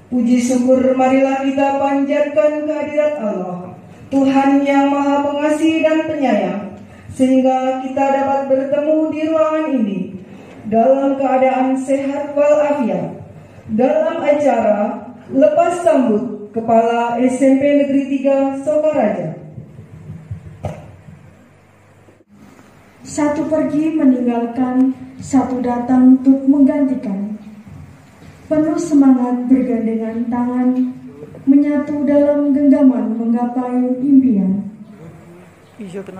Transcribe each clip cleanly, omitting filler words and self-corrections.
Puji syukur marilah kita panjatkan kehadirat Allah, Tuhan yang Maha Pengasih dan Penyayang, sehingga kita dapat bertemu di ruangan ini dalam keadaan sehat walafiat dalam acara lepas sambut Kepala SMP Negeri 3 Sokaraja. Satu pergi meninggalkan, satu datang untuk menggantikan. Penuh semangat bergandengan tangan, menyatu dalam genggaman menggapai impian.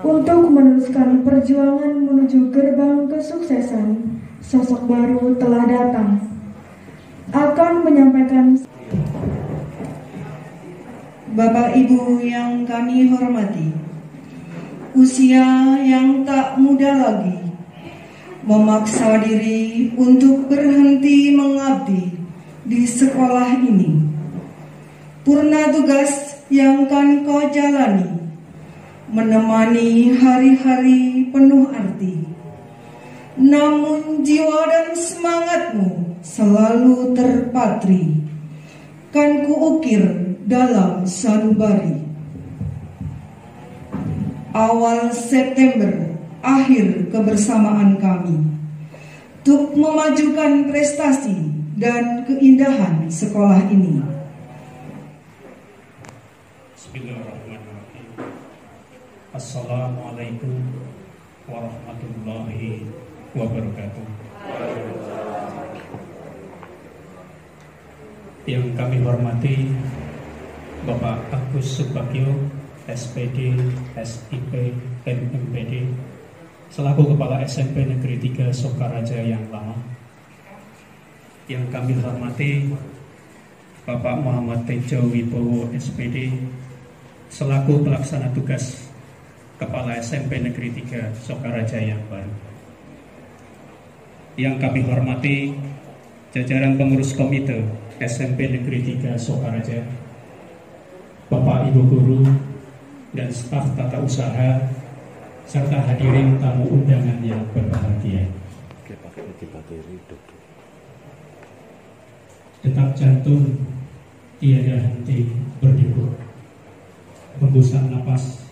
Untuk meneruskan perjuangan menuju gerbang kesuksesan, sosok baru telah datang. Akan menyampaikan. Bapak Ibu yang kami hormati, usia yang tak muda lagi memaksa diri untuk berhenti mengabdi di sekolah ini. Purna tugas yang kan kau jalani, menemani hari-hari penuh arti. Namun jiwa dan semangatmu selalu terpatri, kan kuukir dalam sanubari. Awal September, akhir kebersamaan kami untuk memajukan prestasi dan keindahan sekolah ini. Bismillahirrahmanirrahim. Assalamualaikum warahmatullahi wabarakatuh. Yang kami hormati Bapak Agus Subagio, SPD, SIP, MMPD, selaku Kepala SMP Negeri 3 Sokaraja yang lama. Yang kami hormati Bapak Muhammad Tejo Wibowo, SPD, selaku Pelaksana Tugas Kepala SMP Negeri 3 Sokaraja yang baru. Yang kami hormati jajaran pengurus komite SMP Negeri 3 Sokaraja, Bapak Ibu Guru dan staf tata usaha, serta hadirin tamu undangan yang berbahagia. Detak jantung tiada henti berdegup, hembusan napas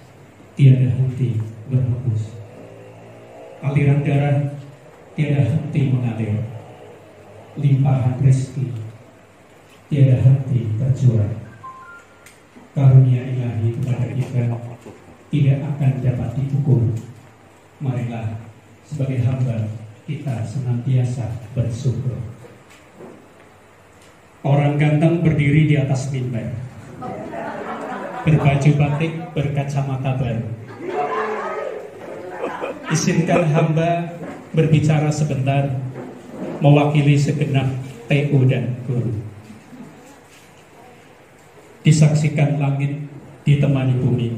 tiada henti berhembus, aliran darah tiada henti mengalir, limpahan rezeki tiada henti tercurah. Karunia ilahi kepada kita tidak akan dapat diukur. Marilah sebagai hamba kita senantiasa bersyukur. Orang ganteng berdiri di atas mimbar, berbaju batik, berkacamata baru. Izinkan hamba berbicara sebentar, mewakili segenap TU dan guru. Disaksikan langit ditemani bumi,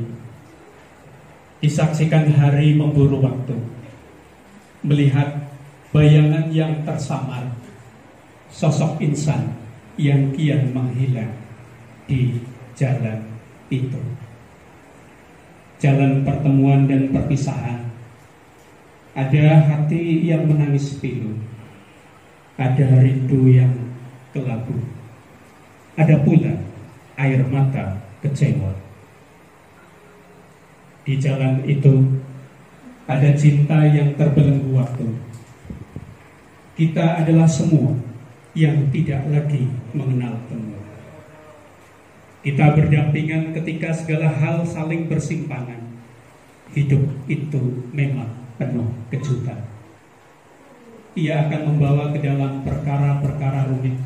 disaksikan hari memburu waktu, melihat bayangan yang tersamar, sosok insan yang kian menghilang di jalan itu. Jalan pertemuan dan perpisahan. Ada hati yang menangis pilu, ada rindu yang kelabu, ada pula air mata kecewa. Di jalan itu ada cinta yang terbelenggu waktu. Kita adalah semua yang tidak lagi mengenal temu. Kita berdampingan ketika segala hal saling bersimpangan. Hidup itu memang penuh kejutan. Ia akan membawa ke dalam perkara-perkara rumit.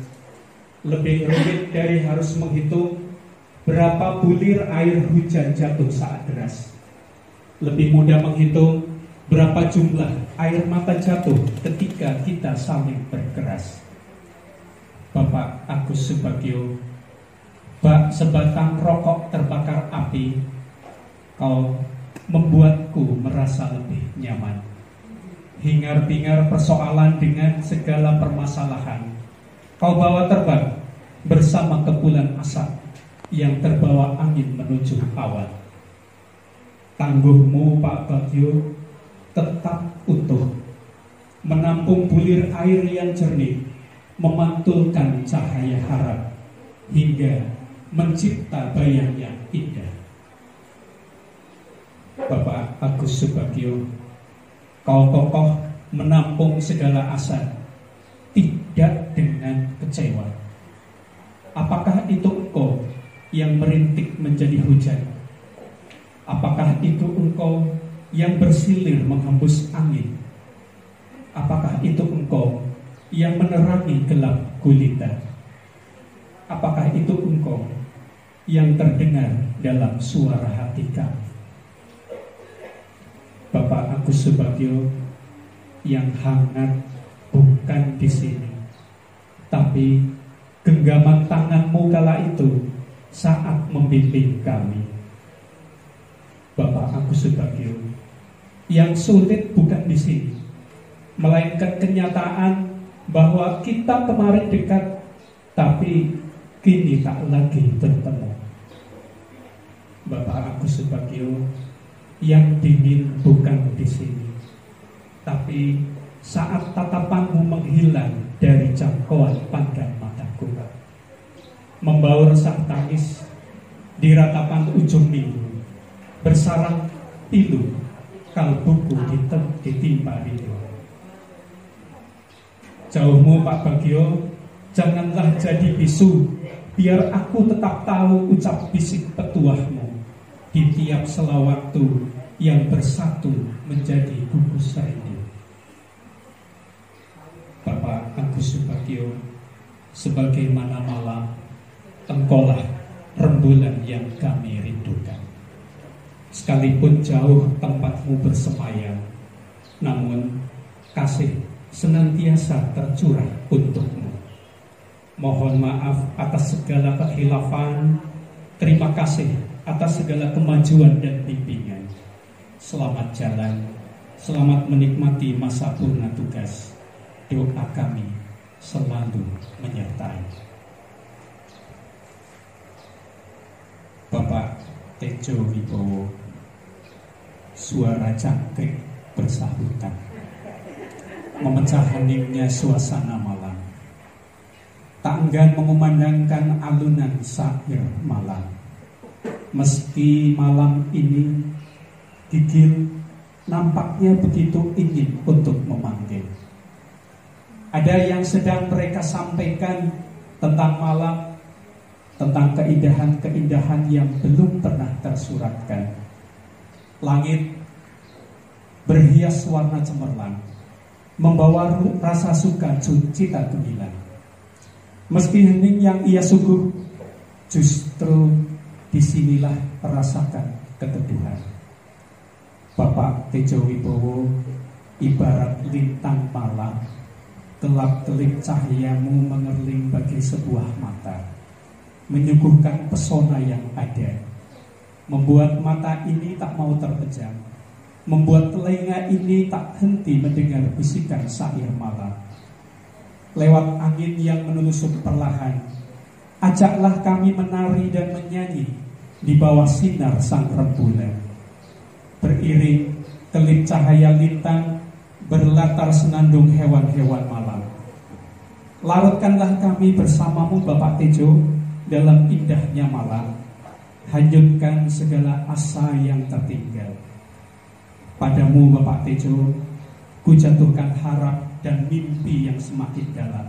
Lebih rumit dari harus menghitung berapa bulir air hujan jatuh saat deras. Lebih mudah menghitung berapa jumlah air mata jatuh ketika kita saling berkeras. Bapak Agus Subagio, bak sebatang rokok terbakar api, kau membuatku merasa lebih nyaman. Hingar-bingar persoalan dengan segala permasalahan, kau bawa terbang bersama kepulan asap yang terbawa angin menuju awan. Tangguhmu Pak Bagio tetap utuh, menampung bulir air yang jernih, memantulkan cahaya harap hingga mencipta bayang yang indah. Bapak Agus Subagio, kau kokoh menampung segala asa, tidak dengan kecewa. Apakah itu engkau yang merintik menjadi hujan? Apakah itu engkau yang bersilir menghembus angin? Apakah itu engkau yang menerangi gelap gulita? Apakah itu engkau yang terdengar dalam suara hati kami? Bapak Agus Subagio, yang hangat bukan di sini, tapi genggaman tanganmu kala itu saat membimbing kami. Bapak Agus Subagio, yang sulit bukan di sini, melainkan kenyataan bahwa kita kemarin dekat, tapi kini tak lagi bertemu. Bapak Agus Subagio, yang dingin bukan di sini, tapi saat tatapanmu menghilang dari jangkauan pandang mataku, membawa resah tangis di ratapan ujung minggu, bersarang pilu kalbuku ditimpa rindu. Jauhmu Pak Bagio, janganlah jadi bisu, biar aku tetap tahu ucap bisik petuahmu di tiap sela waktu yang bersatu menjadi gugus rindu. Bapak Agus Subagio, sebagaimana malam, engkaulah rembulan yang kami rindukan. Sekalipun jauh tempatmu bersemayam, namun kasih senantiasa tercurah untukmu. Mohon maaf atas segala kekhilafan, terima kasih atas segala kemajuan dan bimbingan. Selamat jalan, selamat menikmati masa purna tugas. Doa kami selalu menyertai. Bapak Tejo Wibowo, suara cangkrik bersahutan, memecah heningnya suasana malam. Tak enggan mengumandangkan alunan syair malam. Meski malam ini gigil nampaknya begitu ingin untuk memanggil. Ada yang sedang mereka sampaikan tentang malam, tentang keindahan-keindahan yang belum pernah tersuratkan. Langit berhias warna cemerlang, membawa rasa suka cita gemilang. Meski hening yang ia sungguh, justru disinilah merasakan keteduhan. Bapak Tejo Wibowo ibarat lintang malam, gelap-gelip cahayamu mengerling bagi sebuah mata, menyuguhkan pesona yang ada, membuat mata ini tak mau terpejam, membuat telinga ini tak henti mendengar bisikan syair malam. Lewat angin yang menelusuk perlahan, ajaklah kami menari dan menyanyi di bawah sinar sang rembulan. Beriring kelip cahaya lintang, berlatar senandung hewan-hewan malam. Larutkanlah kami bersamamu Bapak Tejo dalam indahnya malam. Hanyutkan segala asa yang tertinggal. Padamu Bapak Tejo, ku jatuhkan harap dan mimpi yang semakin dalam,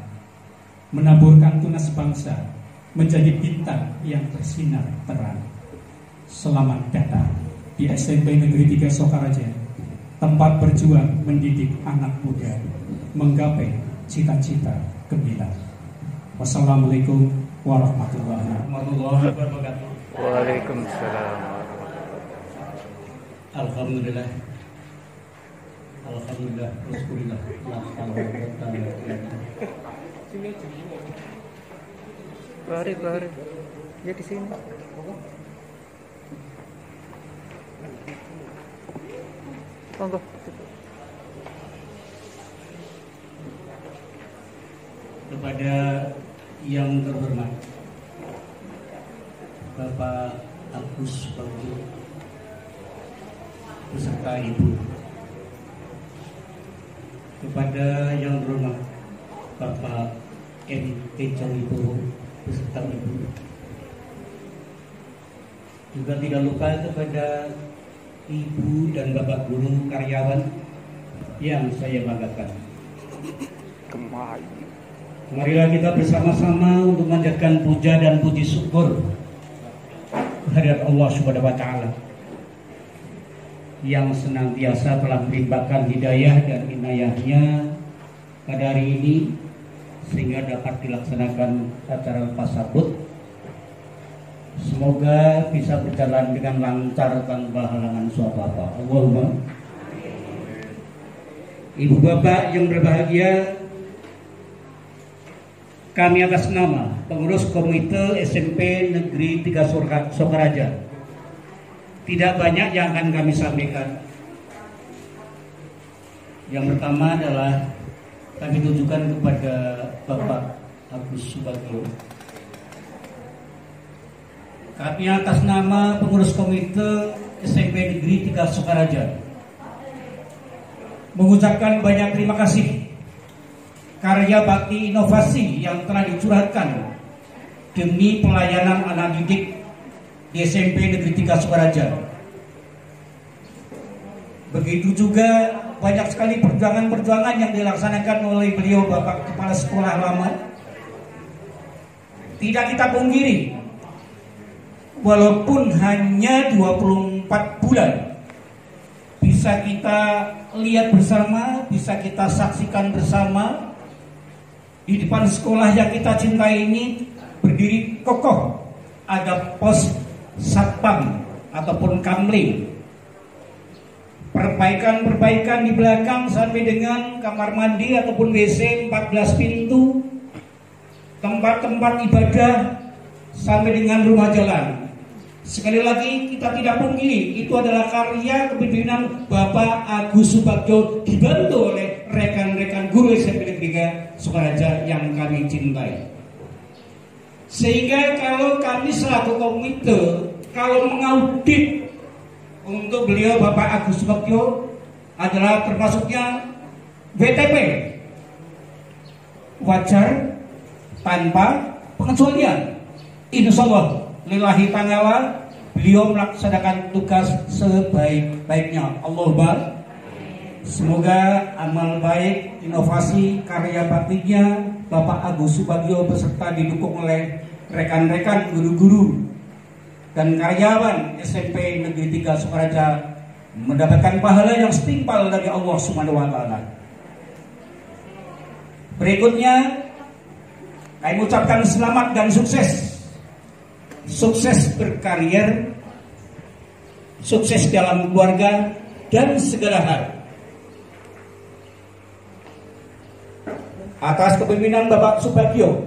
menaburkan tunas bangsa menjadi bintang yang bersinar terang. Selamat datang di SMP Negeri 3 Sokaraja, tempat berjuang mendidik anak muda menggapai cita-cita gemilang. Wassalamualaikum warahmatullahi wabarakatuh. Waalaikumsalam. Alhamdulillah. Alhamdulillah, Rasulullah. Bari. Ya di sini. Monggo. Kepada yang terhormat Bapak Agus Subagio beserta Ibu, kepada yang terhormat Bapak M. Tejo Wibowo beserta Ibu, Juga tidak lupa kepada Ibu dan Bapak Guru karyawan yang saya banggakan. Marilah kita bersama-sama untuk memanjatkan puja dan puji syukur kehadirat Allah Subhanahu wa taala yang senantiasa telah melimpahkan hidayah dan inayahnya pada hari ini sehingga dapat dilaksanakan acara tasabut. Semoga bisa berjalan dengan lancar tanpa halangan suatu apa. Allahumma. Ibu bapak yang berbahagia, kami atas nama pengurus Komite SMP Negeri 3 Sokaraja tidak banyak yang akan kami sampaikan. Yang pertama adalah kami tujukan kepada Bapak Agus Subagio. Kami atas nama pengurus Komite SMP Negeri 3 Sokaraja mengucapkan banyak terima kasih karya bakti inovasi yang telah dicurahkan demi pelayanan anak didik di SMP Negeri 3 Sokaraja. Begitu juga banyak sekali perjuangan-perjuangan yang dilaksanakan oleh beliau Bapak Kepala Sekolah Lama. Tidak kita pungkiri, walaupun hanya 24 bulan, bisa kita lihat bersama, bisa kita saksikan bersama di depan sekolah yang kita cintai ini berdiri kokoh ada pos satpam ataupun kamling. Perbaikan-perbaikan di belakang sampai dengan kamar mandi ataupun WC 14 pintu, tempat-tempat ibadah sampai dengan rumah jalan. Sekali lagi kita tidak pungkiri, itu adalah karya kepemimpinan Bapak Agus Subagio dibantu oleh rekan-rekan guru SMP Negeri 3 Sokaraja yang kami cintai. Sehingga kalau kami selaku komite, kalau mengaudit untuk beliau Bapak Agus Subagio adalah termasuknya WTP, wajar tanpa pengecualian. Insyaallah lillahi ta'ala beliau melaksanakan tugas sebaik-baiknya. Allahumma. Semoga amal baik, inovasi, karya baktinya Bapak Agus Subagio beserta didukung oleh rekan-rekan guru-guru dan karyawan SMP Negeri 3 Sokaraja mendapatkan pahala yang setimpal dari Allah Subhanahu wa taala. Berikutnya kami ucapkan selamat dan sukses. Sukses berkarier, sukses dalam keluarga dan segala hal. Atas kepemimpinan Bapak Subagio,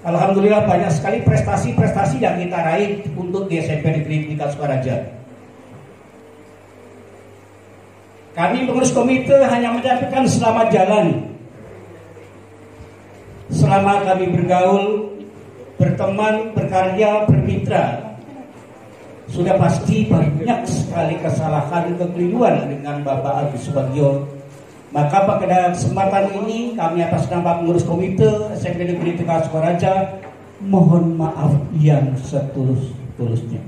alhamdulillah banyak sekali prestasi-prestasi yang kita raih untuk di SMP Negeri 3 Sokaraja. Kami pengurus komite hanya menyampaikan selamat jalan. Selama kami bergaul, berteman, berkarya, bermitra, sudah pasti banyak sekali kesalahan, kekeliruan dengan Bapak Agus Subagio. Maka pada kesempatan ini kami atas nama pengurus komite SMP Negeri 3 Sokaraja mohon maaf yang setulus-tulusnya.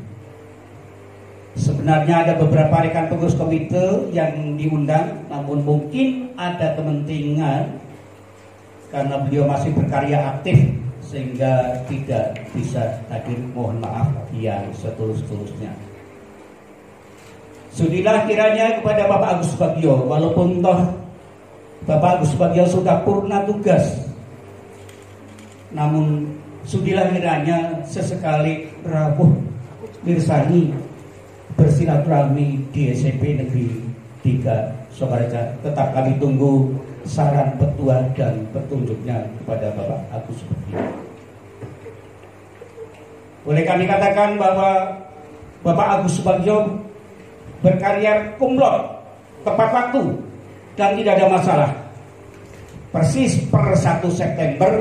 Sebenarnya ada beberapa rekan pengurus komite yang diundang, namun mungkin ada kepentingan karena beliau masih berkarya aktif sehingga tidak bisa hadir. Mohon maaf yang setulus-tulusnya. Sudilah kiranya kepada Bapak Agus Subagio, walaupun toh Bapak Agus Subagio sudah purna tugas, namun sudilah kiranya sesekali rawuh mirsani bersilaturahmi di SMP Negeri 3 Sokaraja. Tetap kami tunggu saran, petua dan petunjuknya kepada Bapak Agus Subagio. Boleh kami katakan bahwa Bapak Agus Subagio berkarya kumlot, tepat waktu, dan tidak ada masalah. Persis per 1 September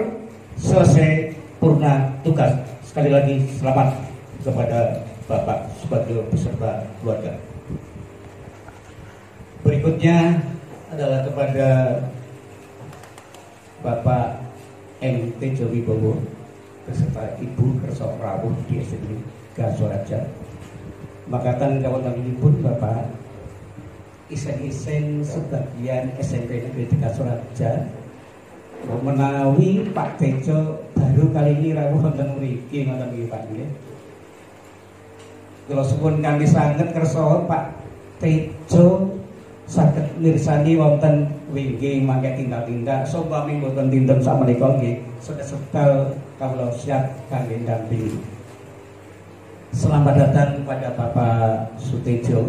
selesai purna tugas. Sekali lagi selamat kepada Bapak Subagio beserta keluarga. Berikutnya adalah kepada Bapak M.T. Jowibowo beserta Ibu Kerso Rawuh di SMP Gasoraja. Makatan kawananipun Bapak isen-isen sebagian SMP Negeri Gasoraja menawi Pak Tejo baru kali ini rawuh wonten mriki ngoten nggih Pak nggih. Kula suwun kanthi sanget kersa Pak Tejo saged mirsani wonten wingi mangke tinggal-tinggal sawami mboten dinten sakmenika nggih sedal kawula siap kangge ndampingi. Selamat datang kepada Bapak Sutejo.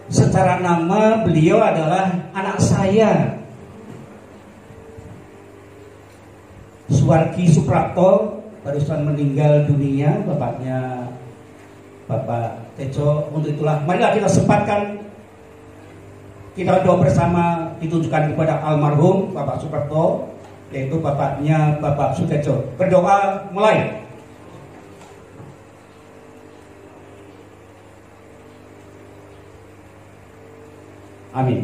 Secara nama beliau adalah anak saya Suwargi Suprapto, barusan meninggal dunia bapaknya Bapak Tejo. Untuk itulah marilah kita sempatkan kita doa bersama ditunjukkan kepada almarhum Bapak Suprapto, yaitu bapaknya Bapak Sutejo. Berdoa mulai. Amin.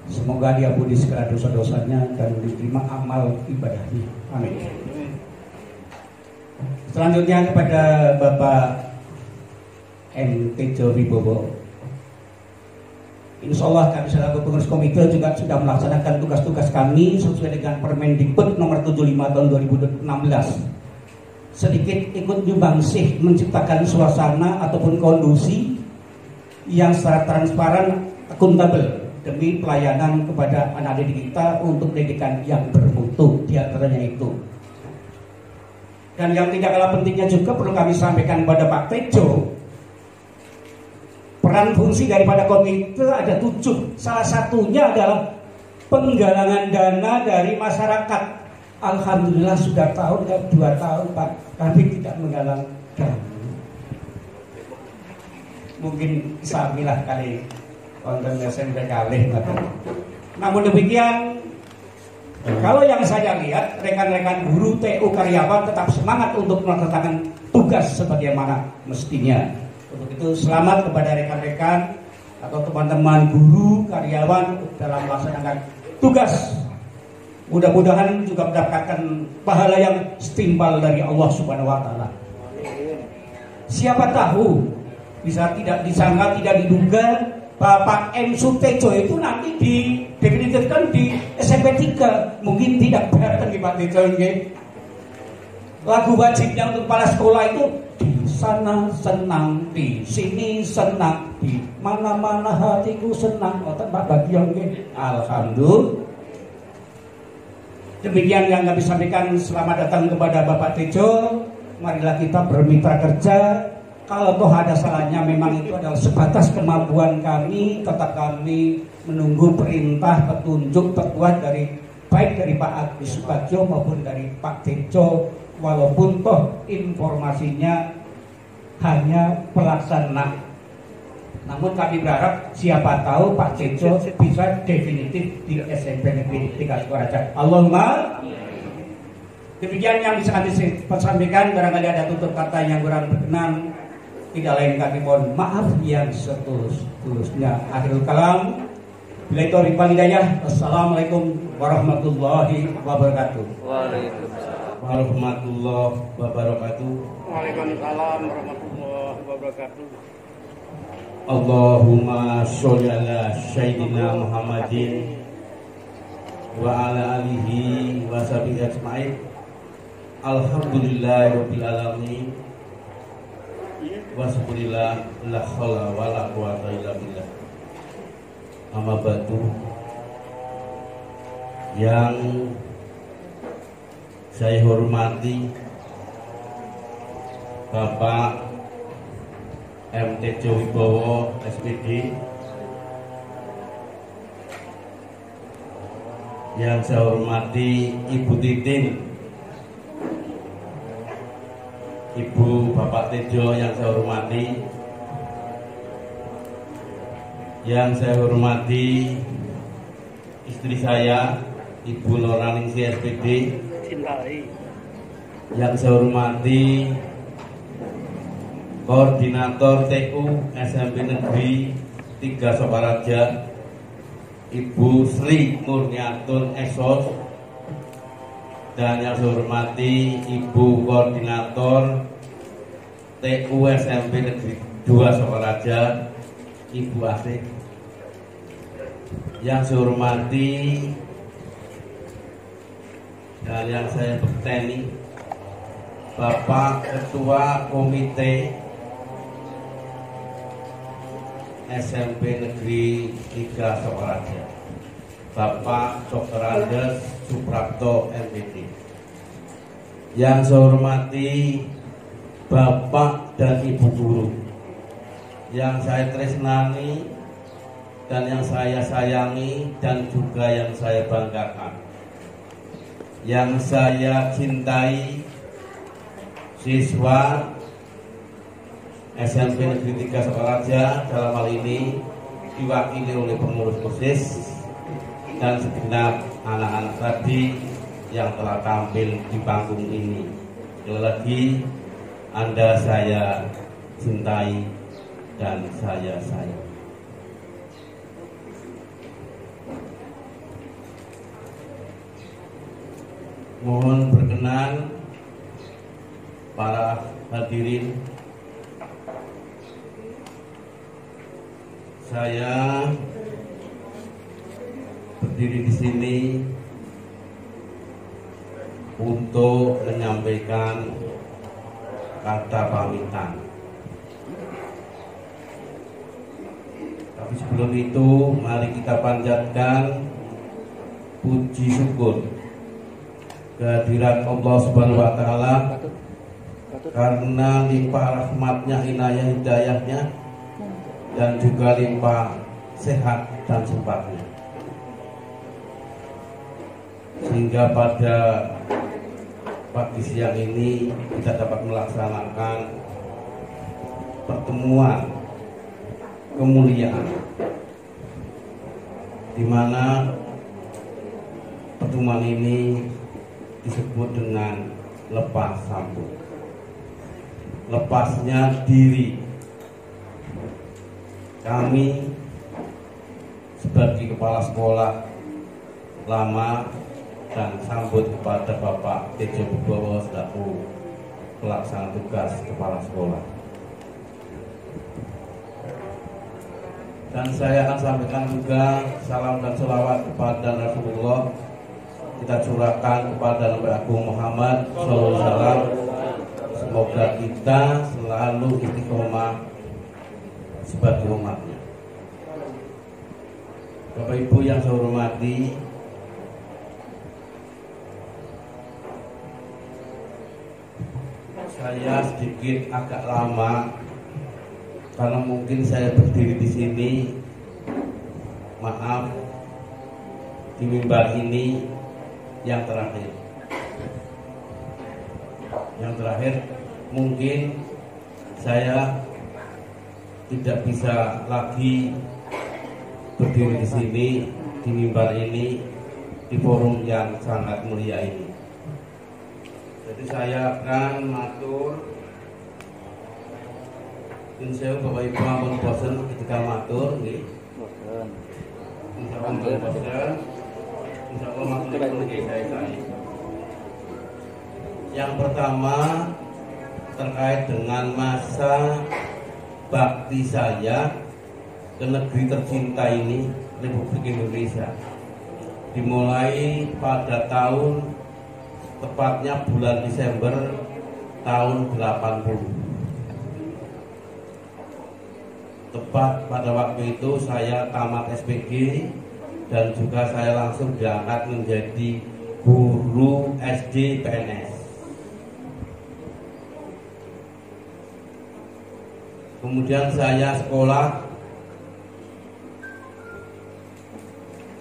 Semoga diampuni segala dosa-dosanya dan diterima amal ibadahnya. Amin. Selanjutnya kepada Bapak M. Tejo Wibowo. Insya Allah kami selaku pengurus komite juga sudah melaksanakan tugas-tugas kami sesuai dengan Permendikbud nomor 75 tahun 2016. Sedikit ikut nyumbangsih menciptakan suasana ataupun kondisi yang secara transparan, akuntabel demi pelayanan kepada anak didik kita untuk pendidikan yang bermutu, diantaranya itu. Dan yang tidak kalah pentingnya juga perlu kami sampaikan kepada Pak Tejo, peran fungsi daripada komite ada 7. Salah satunya adalah penggalangan dana dari masyarakat. Alhamdulillah sudah tahun dan 2 tahun Pak kami tidak menggalang dana. Mungkin samilah kali konten SMP kalih. Namun demikian, kalau yang saya lihat rekan-rekan guru, TU, karyawan tetap semangat untuk melaksanakan tugas sebagaimana mestinya. Untuk itu selamat kepada rekan-rekan atau teman-teman guru, karyawan dalam melaksanakan tugas. Mudah-mudahan juga mendapatkan pahala yang setimpal dari Allah Subhanahu wa taala. Siapa tahu bisa tidak disangka, tidak diduga Bapak M. Sutejo itu nanti didefinitifkan di SMP 3. Mungkin tidak datang di Pak Tejo nggih. Lagu wajibnya untuk kepala sekolah itu di sana senang, di sini senang, di mana-mana hatiku senang. Otak Pak Bagio nggih. Alhamdulillah. Demikian yang kami sampaikan. Selamat datang kepada Bapak Tejo. Marilah kita bermitra kerja. Kalau toh ada salahnya memang itu adalah sebatas kemampuan kami, tetap kami menunggu perintah petunjuk terkuat dari baik dari Pak Agus Subagio maupun dari Pak Tejo, walaupun toh informasinya hanya pelaksana. Namun kami berharap siapa tahu Pak Tejo bisa definitif di SMP Negeri 3 Sukoharjo. Allahumma. Demikian yang bisa kami sampaikan. Barangkali ada tutur kata yang kurang berkenan, tidak lain kami mohon maaf yang setulus-tulusnya. Akhirul kalam. Bila itu rifal hidayah. Assalamualaikum warahmatullahi wabarakatuh. Waalaikumsalam warahmatullahi wabarakatuh. Waalaikumsalam warahmatullahi wabarakatuh. Allahumma sholli ala sayyidina Muhammadin wa ala alihi wa sahbihi ajma'in. Alhamdulillahirabbil alamin. Wasbunillah la haula wala quwata illa billah. Amma ba'du. Yang saya hormati Bapak M. Tejo Wibowo SPD, yang saya hormati Ibu Titin, Ibu Bapak Tejo yang saya hormati, yang saya hormati istri saya Ibu Nuraningsi SPD, yang saya hormati Koordinator TU SMP Negeri 3 Sukoharjo Ibu Sri Murniatun Esos, dan yang saya hormati Ibu Koordinator TU SMP Negeri 2 Sokaraja, Ibu Asik. Yang saya hormati dan yang saya berteni Bapak Ketua Komite SMP Negeri 3 Sokaraja, Bapak Dr. Andes Suprapto MPD. Yang saya hormati Bapak dan Ibu guru, yang saya tresnani dan yang saya sayangi dan juga yang saya banggakan, yang saya cintai, siswa SMP Negeri 3 Sokaraja, dalam hal ini diwakili oleh pengurus OSIS dan segenap anak-anak tadi yang telah tampil di panggung ini. Sekali lagi, Anda saya cintai dan saya sayang. Mohon berkenan para hadirin, saya berdiri di sini untuk menyampaikan kata pamitan. Tapi sebelum itu, mari kita panjatkan puji syukur kehadirat Allah Subhanahu wa Ta'ala karena limpah rahmatnya, inayah, hidayahnya, dan juga limpah sehat dan sempatnya, sehingga pada pagi siang ini kita dapat melaksanakan pertemuan kemuliaan, di mana pertemuan ini disebut dengan lepas sambut, lepasnya diri kami sebagai kepala sekolah lama dan sambut kepada Bapak Tejo Wibowo selaku pelaksana tugas kepala sekolah. Dan saya akan sampaikan juga salam dan selawat kepada Rasulullah kita curahkan kepada Nabi Agung Muhammad SAW. Semoga kita selalu istiqomah sebagai umatnya. Bapak Ibu yang saya hormati, saya sedikit agak lama karena mungkin saya berdiri di sini, maaf, di mimbar ini yang terakhir. Yang terakhir mungkin saya tidak bisa lagi berdiri di sini, di mimbar ini, di forum yang sangat mulia ini. Jadi saya akan matur, insya Allah Bapak Ibu ampun bosan ketika matur, nih. Insya Allah ampun bosan, insya Allah matur lagi saya. Yang pertama terkait dengan masa bakti saya ke negeri tercinta ini, Republik Indonesia, dimulai pada tahun, tepatnya bulan Desember tahun 80. Tepat pada waktu itu saya tamat SPG dan juga saya langsung diangkat menjadi guru SD PNS. Kemudian saya sekolah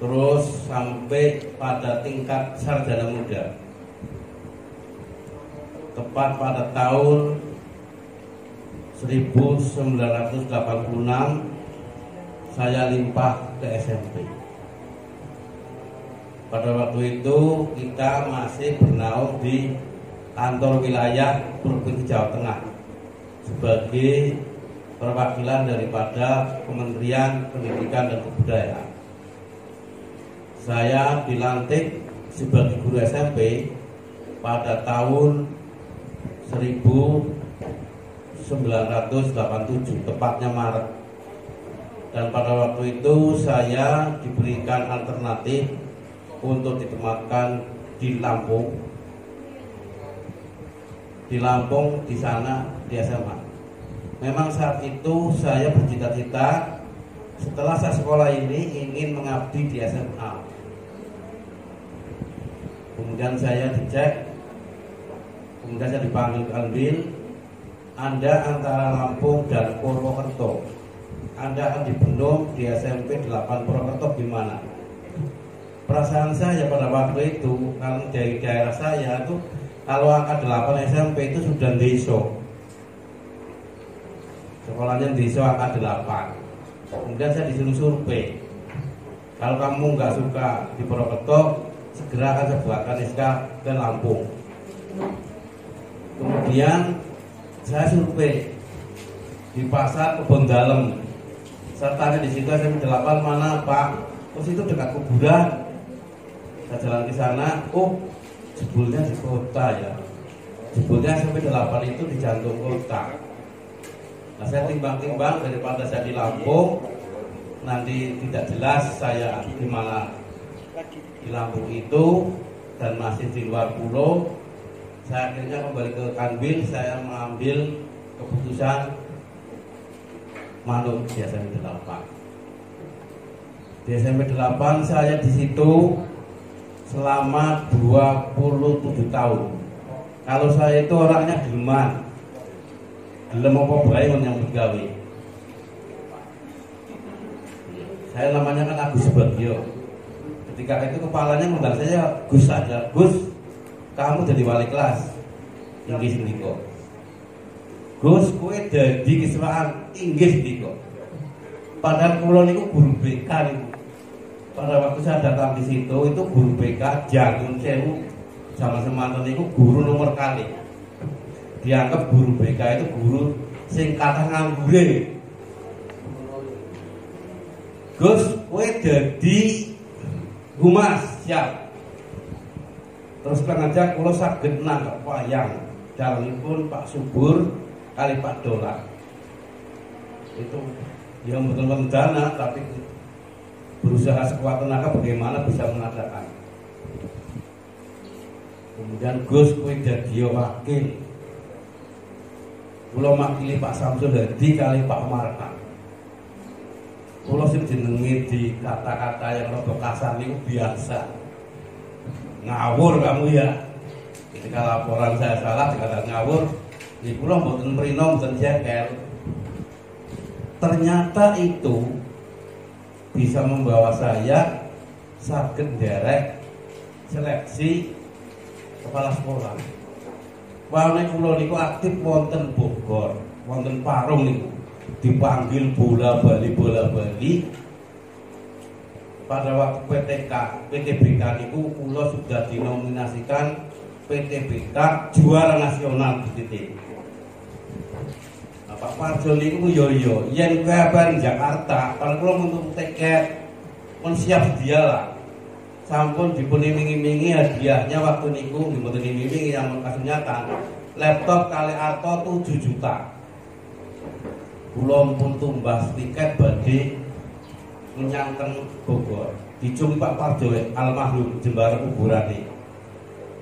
terus sampai pada tingkat sarjana muda. Tepat pada tahun 1986 saya limpah ke SMP. Pada waktu itu kita masih bernaung di kantor wilayah Provinsi Jawa Tengah sebagai perwakilan daripada Kementerian Pendidikan dan Kebudayaan. Saya dilantik sebagai guru SMP pada tahun 1990. 1987, tepatnya Maret. Dan pada waktu itu saya diberikan alternatif untuk ditempatkan di Lampung. Di Lampung, di sana di SMA. Memang saat itu saya bercita-cita setelah saya sekolah ini ingin mengabdi di SMA. Kemudian saya dicek, kemudian saya dipanggil ke Kanwil. Anda antara Lampung dan Purwokerto, Anda akan dibendung di SMP 8 Purwokerto gimana? Perasaan saya pada waktu itu, kalau dari daerah saya itu, kalau angka 8 SMP itu sudah desa. Sekolahnya desa angka 8. Kemudian saya disuruh survei. Kalau kamu nggak suka di Purwokerto, segera akan saya buatkan SK ke Lampung. Kemudian saya survei di pasar Kebon Dalem. Saya tanya di situ SMP 8 mana Pak? Terus itu dekat kuburan. Saya jalan ke sana, oh jebulnya di kota ya. Jebulnya SMP 8 itu di jantung kota. Nah saya timbang-timbang daripada saya di Lampung, nanti tidak jelas saya di mana di Lampung itu dan masih di luar pulau. Saya akhirnya kembali ke Kanwil, saya mengambil keputusan manut di SMP 8. Di SMP 8 saya di situ selama 27 tahun. Kalau saya itu orangnya gelem apa bae yang bergawe. Saya namanya kan Agus Subagio. Ketika itu kepalanya mengundang saya, Gus saja, Gus, kamu jadi wali kelas. Inggih sendiko. Gus, kowe dadi kesukaan inggih sendiko. Padahal kula niku guru BK niku. Pada waktu saya datang di situ itu guru BK Jangun Sewu sama semanten niku guru nomor kali. Dianggap guru BK itu guru sing kathah nganggure. Gus, kowe dadi humas, siap. Terus ngajak kula saged nangkep wayang dalemipun Pak Subur kali Pak Dolar. Itu dia betul-betul dana tapi berusaha sekuat tenaga bagaimana bisa mengadakan. Kemudian Gus kowe dadi wakil. Kula makili Pak Samsul Hadi kali Pak Markan. Kula sing jenenge di kata-kata yang rada kasar niku biasa. Ngawur kamu ya. Ketika laporan saya salah dikatakan ngawur, ya kula mboten mrino mboten jengkel. Ternyata itu bisa membawa saya saged nderek seleksi kepala sekolah. Wane kula niku aktif wonten Bogor, wonten Parung niku. Dipanggil bola bali. Pada waktu PTBK niku kula sudah dinominasikan PTBK juara nasional di titik. Pak Parjo niku yo yen kabar Jakarta, kalau kula untuk tiket pun siap sedia lah. Sampun dipun iming-imingi hadiahnya waktu niku mboten iming-imingi yang kasunyatan. Laptop kali Arto 7 juta. Kula pun tumbas tiket badhe menyangken Bogor. Dijum Pak Parjo almarhum jembare kuburane.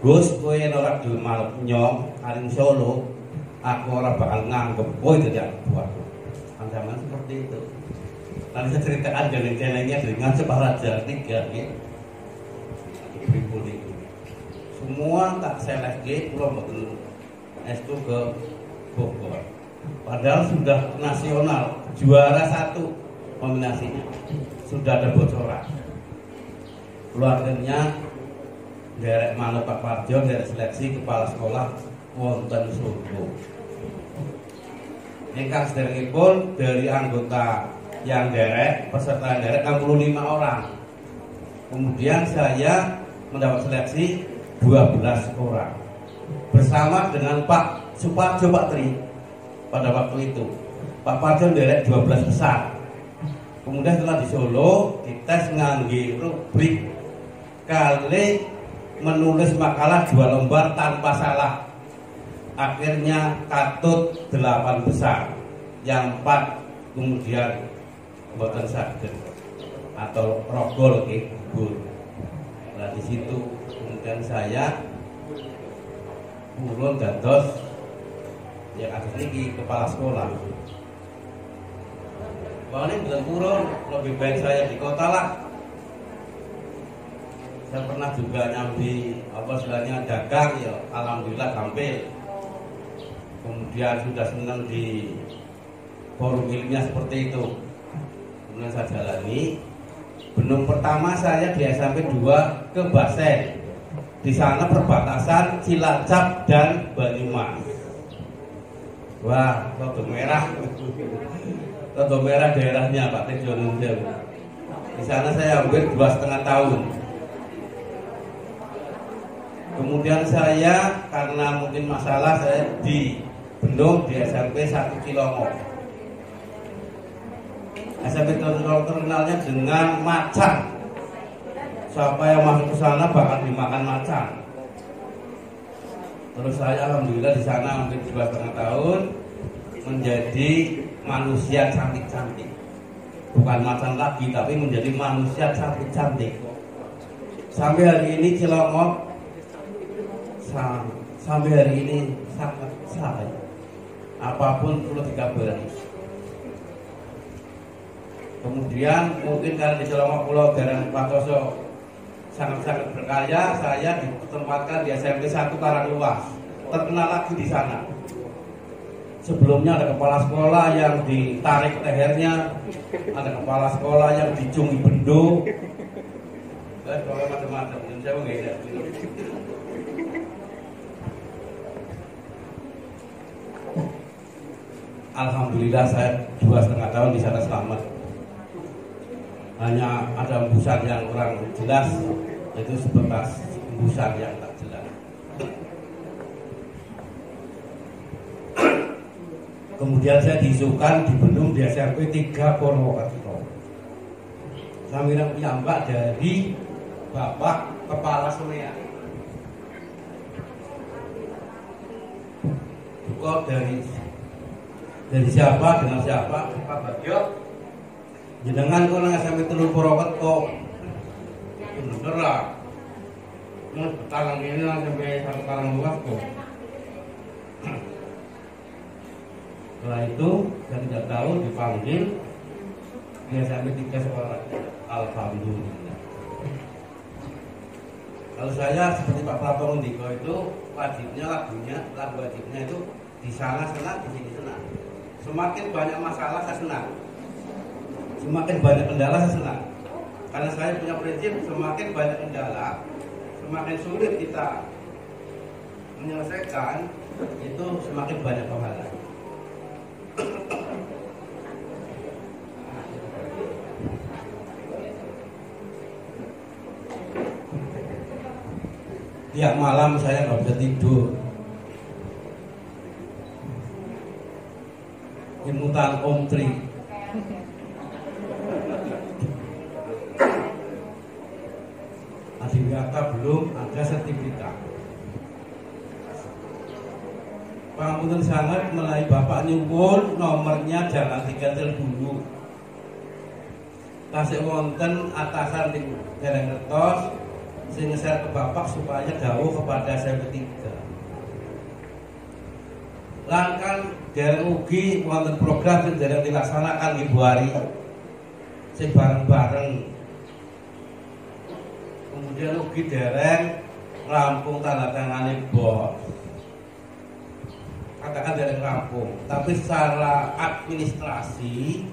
Gus kowe ora gelem malep nyong aring Solo, aku ora bakal nganggep kowe dadi anak buahku. Ancaman seperti itu. Nanti saya ceritakan jalan-jalannya dengan Separa Raja 3 nggih. Semua tak selek kula mboten estu ke Bogor. Padahal sudah nasional, juara 1 nominasinya. Sudah ada bocoran. Keluarganya derek manut Pak Parjo, derek seleksi kepala sekolah wonten Solo. Ingkang sedherekipun dari anggota yang derek, peserta yang derek 65 orang. Kemudian saya mendapat seleksi 12 orang bersama dengan Pak Suparjo Pak Tri. Pada waktu itu Pak Parjo derek 12 besar. Kemudian setelah di Solo dites ngangge rubrik kali menulis makalah 2 lembar tanpa salah. akhirnya katut 8 besar, yang 4 kemudian boten saged atau rogol gugur. Nah di situ kemudian saya purun dados yang atas niki kepala sekolah. Bahkan bukan purun, lebih baik saya di kota lah. Saya pernah juga nyambi istilahnya dagang, ya alhamdulillah gampil. Kemudian sudah senang di forum ilmiah seperti itu. Kemudian saya jalani. Benung pertama saya di SMP 2 ke Basen. Di sana perbatasan Cilacap dan Banyumas. Wah, rodo merah. Rodo merah daerahnya Pak Tejo. Di sana saya hampir 2,5 tahun. Kemudian saya karena mungkin masalah saya di Bendung di SMP 1 Cilongo. SMP Cilongo terkenalnya dengan macan. Siapa yang masuk ke sana bakal dimakan macan. Terus saya alhamdulillah di sana mungkin 2,5 tahun menjadi manusia cantik-cantik. Bukan macan lagi tapi menjadi manusia cantik-cantik. Sampai hari ini Cilongo sampai hari ini sangat saya apapun perlu dikabari. Kemudian mungkin karena di Cilongo Pulau Garang Patoso sangat-sangat berkaya, saya ditempatkan di SMP 1 Karangluas, terkenal lagi di sana. Sebelumnya ada kepala sekolah yang ditarik lehernya, ada kepala sekolah yang dicungi bendo, sekolah macam-macam. Saya nggak ada. Alhamdulillah saya 2,5 tahun di sana selamat. Hanya ada embusan yang kurang jelas, itu sebatas embusan yang tak jelas. Kemudian saya diisukan di Bendung di SMP 3 Purwokerto. Sambil piyambak dari Bapak Kepala Semea. Kok dari siapa dengan siapa? Pak Bagio. Jenengan kok nang SMP 3 Purwokerto. Bener lah. Mas talang ini sampai 1 Karangluas kok. Setelah itu saya tidak tahu dipanggil di SMP 3 sekolah. Alhamdulillah. Kalau saya seperti Pak Prabowo Ndiko itu wajibnya lagu wajibnya itu di sana senang, di sini senang. Semakin banyak masalah saya senang, semakin banyak kendala saya senang. Karena saya punya prinsip semakin banyak kendala, semakin sulit kita menyelesaikan, itu semakin banyak pahala. Tiap malam saya nggak bisa tidur. Imutan Om Tri. Adiwiyata belum ada sertifikat. Pangapunten sangat melalui Bapak nyuwun nomornya jangan diganjel dulu. Tasik wonten atasan di dereng ngertos sing ngeser ke Bapak supaya dawuh kepada SMP 3. Langkan dereng ugi wonten program sing dereng dilaksanakan Ibu Ari sing bareng-bareng. Kemudian ugi dereng rampung tanda tangane bos. Katakan dereng rampung, tapi secara administrasi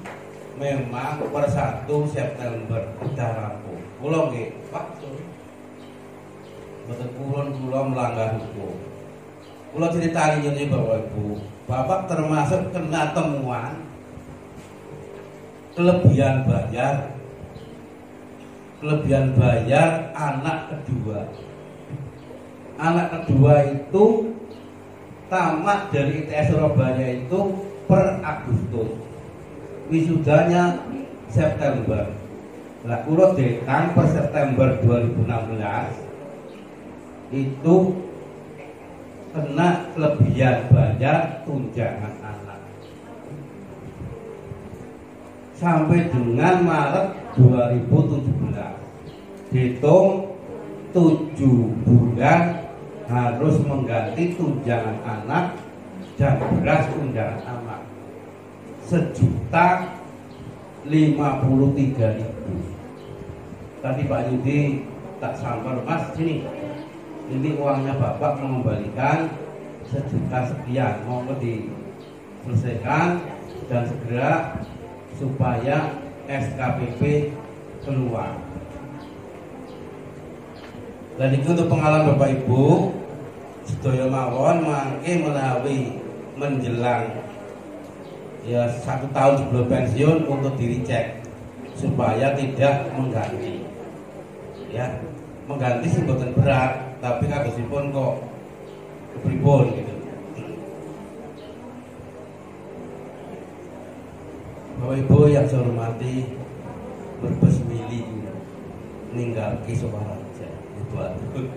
memang per 1 September sudah rampung. Kula nggih, Pak, mboten kula melanggar hukum. Kula critani ngene Bapak Ibu, Bapak termasuk kena temuan kelebihan bayar anak kedua. Anak kedua itu tamat dari ITS Surabaya itu per Agustus, wisudanya September. Lah kula dekang per September 2016 itu kena kelebihan bayar tunjangan anak. Sampai dengan Maret 2017, dihitung 7 bulan harus mengganti tunjangan anak dan beras tunjangan anak 1.053.000. Tadi Pak Yudi tak sampar, Mas, sini, ini uangnya Bapak mengembalikan 1 juta sekian, mau diselesaikan dan segera supaya SKPP keluar. Dan itu untuk pengalaman Bapak Ibu sedaya mawon mangke menawi menjelang ya 1 tahun sebelum pensiun untuk diricek supaya tidak mengganti. Ya, mengganti sih mboten berat, tapi kagosipun kok kepripun gitu. Bapak Ibu yang saya hormati, berbes mili ninggal ki Sukaraja itu atur.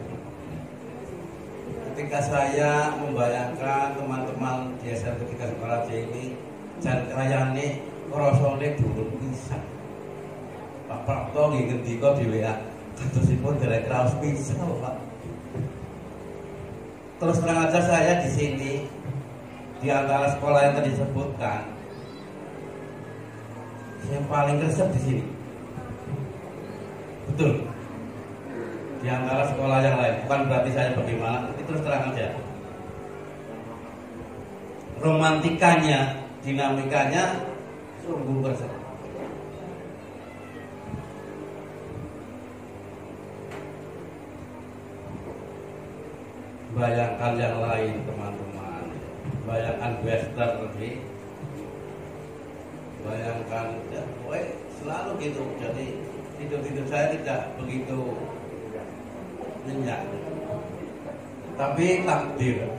Ketika saya membayangkan teman-teman di SMP 3 Sukaraja ini jan rayane rasane durung pisan. Pak Prapto nggih ngendika di WA, terusipun derek raos pisan, Pak. Terus terang aja saya di sini di antara sekolah yang tadi disebutkan, yang paling resep di sini. Betul. Di antara sekolah yang lain, bukan berarti saya bagaimana, tapi terus terang aja. Romantikanya, dinamikanya sungguh resep. Bayangkan yang lain, teman-teman. Bayangkan Western lebih. Bayangkan, ya, selalu gitu. Jadi tidur saya tidak begitu nyenyak. Tapi takdir.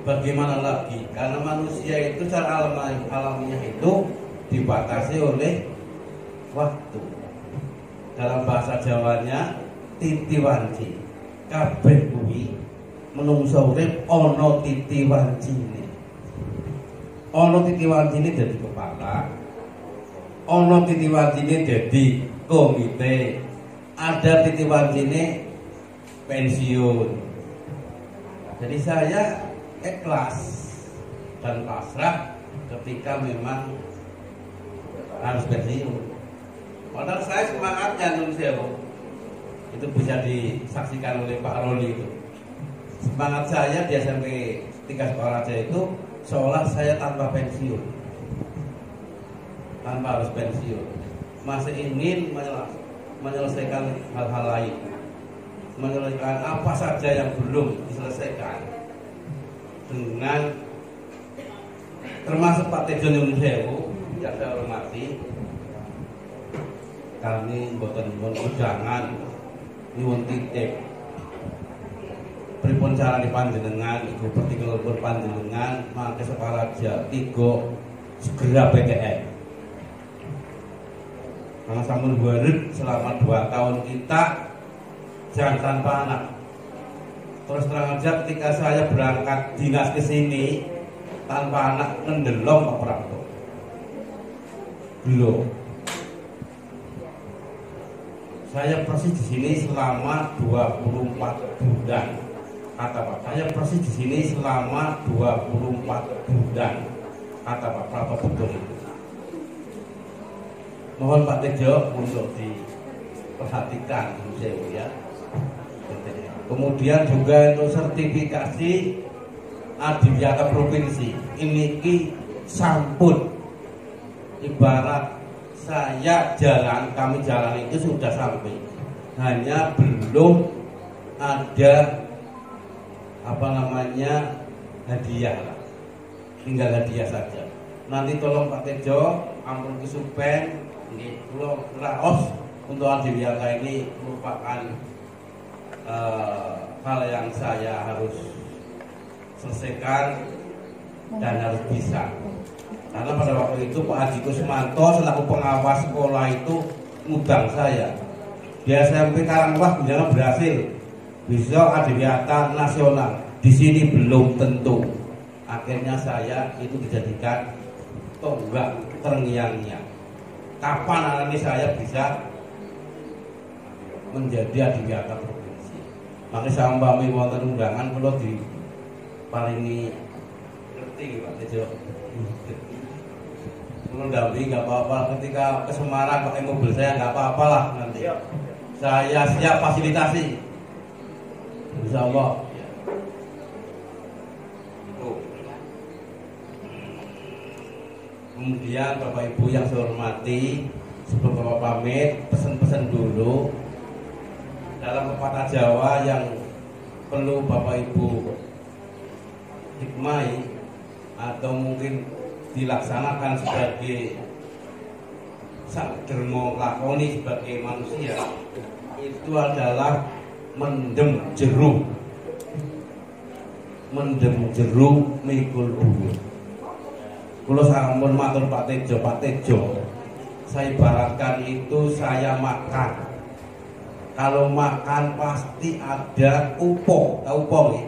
Bagaimana lagi? Karena manusia itu secara alamiah itu dibatasi oleh waktu. Dalam bahasa Jawanya titi wanci. Kabeh kuwi menungso urip ana titi wancine. Ana titi wancine dadi kepala. Ana titi wancine dadi komite. Ada titi wancine pensiun. Jadi saya ikhlas dan pasrah ketika memang harus pensiun. Padahal saya semangatnya nun sewu. Itu bisa disaksikan oleh Pak Roli itu. Semangat saya di SMP 3 Sukaraja itu seolah saya tanpa pensiun, tanpa harus pensiun, masih ingin menyelesaikan hal-hal lain, menyelesaikan apa saja yang belum diselesaikan dengan termasuk Pak Tejo Nyuwun Sewu yang saya hormati. Kami mboten undangan nyuwun titip pripun carane panjenengan iku pertikel panjenengan mangke Sukaraja 3 segera PTN. Karena sampun bareng selama 2 tahun kita jangan tanpa anak. Terus terang aja ketika saya berangkat dinas ke sini tanpa anak ngendelong Pak Prapto. Belum. Saya persis di sini selama 24 bulan. Kata Pak, saya persis di sini selama 24 bulan. Kata Pak Prapto betul itu. Mohon Pak Tejo untuk diperhatikan ya. Kemudian juga untuk sertifikasi adiwiyata provinsi ini sampun ibarat saya jalan, kami jalan itu sudah sampai, hanya belum ada hadiah lah, tinggal hadiah saja. Nanti tolong Pak Tejo ampun kesupen ini pulau raos untuk adiwiyata ini merupakan hal yang saya harus selesaikan dan harus bisa. Karena pada waktu itu Pak Haji Kusmanto selaku pengawas sekolah itu ngundang saya. Di SMP Karangwah Gunjana berhasil bisa adiwiyata nasional. di sini belum tentu. Akhirnya saya itu dijadikan tonggak terngiang-ngiang. Kapan nanti saya bisa menjadi adiwiyata provinsi? Makanya sampami wonten undangan kula diparingi ngerti Pak Tejo. Kula ndampingi nggak apa-apa, ketika ke Semarang pakai mobil saya nggak apa-apa lah nanti. Saya siap fasilitasi. Insyaallah. Kemudian Bapak Ibu yang saya hormati, sebelum Bapak pamit, pesan-pesan dulu dalam pepatah Jawa yang perlu Bapak Ibu hikmai atau mungkin dilaksanakan sebagai sakdermo lakoni sebagai manusia, itu adalah mendem jeruk mikul dhuwur. Kula sampun matur Pak Tejo, saya ibaratkan itu saya makan. Kalau makan pasti ada upo, tahu upo ya?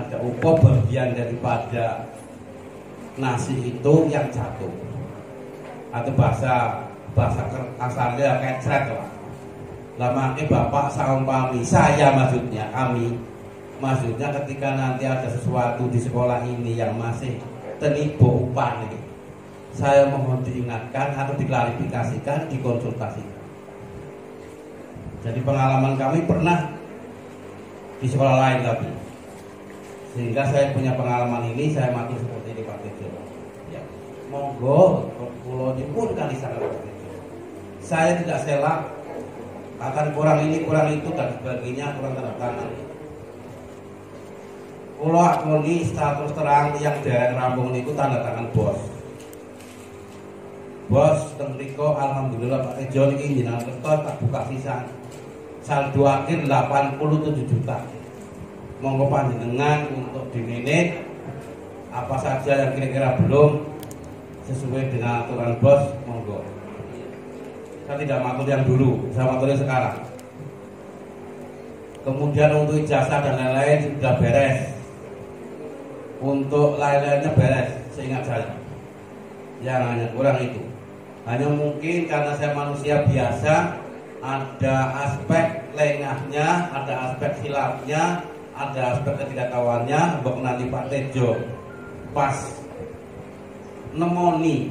Ada upo bagian daripada nasi itu yang jatuh. Atau bahasa kasarnya kecret lah. Lama Bapak saumpami saya maksudnya ketika nanti ada sesuatu di sekolah ini yang masih tenibo upah nih, saya mohon diingatkan atau diklarifikasikan, dikonsultasikan. Jadi pengalaman kami pernah di sekolah lain tapi, sehingga saya punya pengalaman ini, saya matur seperti ini Pak Tejo. Ya, monggo pulau pun kali sangat Pak Tejo. Saya tidak selak, akan kurang ini kurang itu dan sebagainya, kurang tanda tangan. Kulo akoni status terang yang daerah Rampung itu tanda tangan bos. Bos teng mriko alhamdulillah Pak Tejo niki jenengan kertas tak buka sisan. Saldo akhir 87 juta. Monggo panjenengan untuk diminit apa saja yang kira-kira belum sesuai dengan aturan bos, monggo. Saya tidak matur yang dulu, saya matur yang sekarang. Kemudian untuk ijazah dan lain-lain sudah beres. Untuk lain-lainnya beres, seingat saya. Yang hanya kurang itu. Hanya mungkin karena saya manusia biasa, ada aspek lengahnya, ada aspek hilafnya, ada aspek ketidaktahuannya. Mbok nanti Pak Tejo pas nemoni.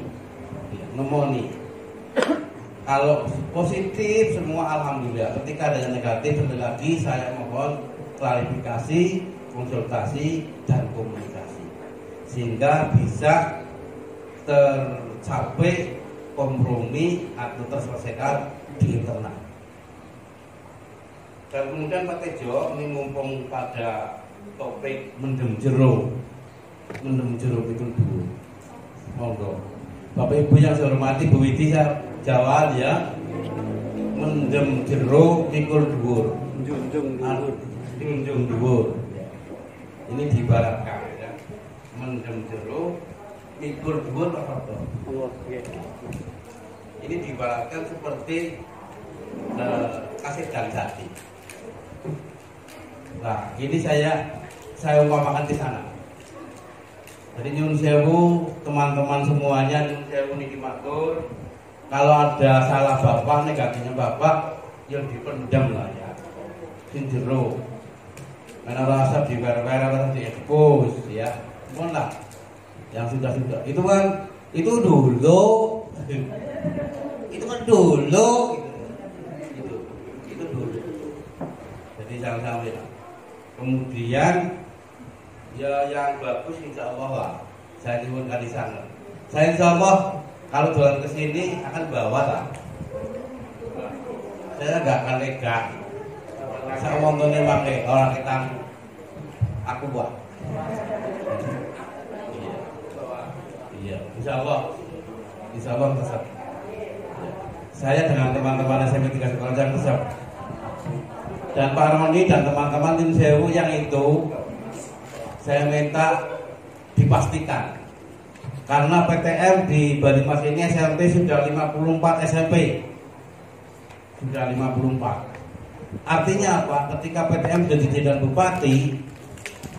Kalau positif semua alhamdulillah. Ketika ada yang negatif, sekali lagi saya mohon klarifikasi, konsultasi dan komunikasi sehingga bisa tercapai kompromi atau terselesaikan di internal. Dan kemudian Pak Tejo ini mumpung pada topik mendem jeruk itu dulu. Monggo Bapak Ibu yang saya hormati, Bu Widi saya jawab ya. Mendem jeruk mikul dhuwur, junjung dhuwur. Ini diibaratkan ya. Mendem jeruk mikul dhuwur Pak Farto. Ini diibaratkan seperti kasih dan jati. Nah, ini saya umpamakan di sana. Jadi nyun sewu teman-teman semuanya, nyun sewu niki matur. Kalau ada salah bapak, negatifnya bapak, yang dipendam lah ya. Sing jero. Karena rasa diwer-wer atau diekspos ya. Mohon lah. Yang sudah-sudah. Itu kan dulu. Itu kan dulu. Itu dulu. Jadi jangan sampai. Kemudian ya yang bagus insya Allah lah. Saya nyuwun kali sana. Saya insya Allah kalau jalan ke sini akan bawa lah. Saya nggak akan lega. Saya nontonnya pakai orang kita aku buat. Iya, insya Allah tetap. Saya dengan teman-teman SMP 3 Sekolah Jang tetap. Dan Pak Roni dan teman-teman tim Sewu yang itu saya minta dipastikan karena PTM di Banyumas ini SMP sudah 54 SMP sudah 54. Artinya apa? Ketika PTM sudah dijadikan bupati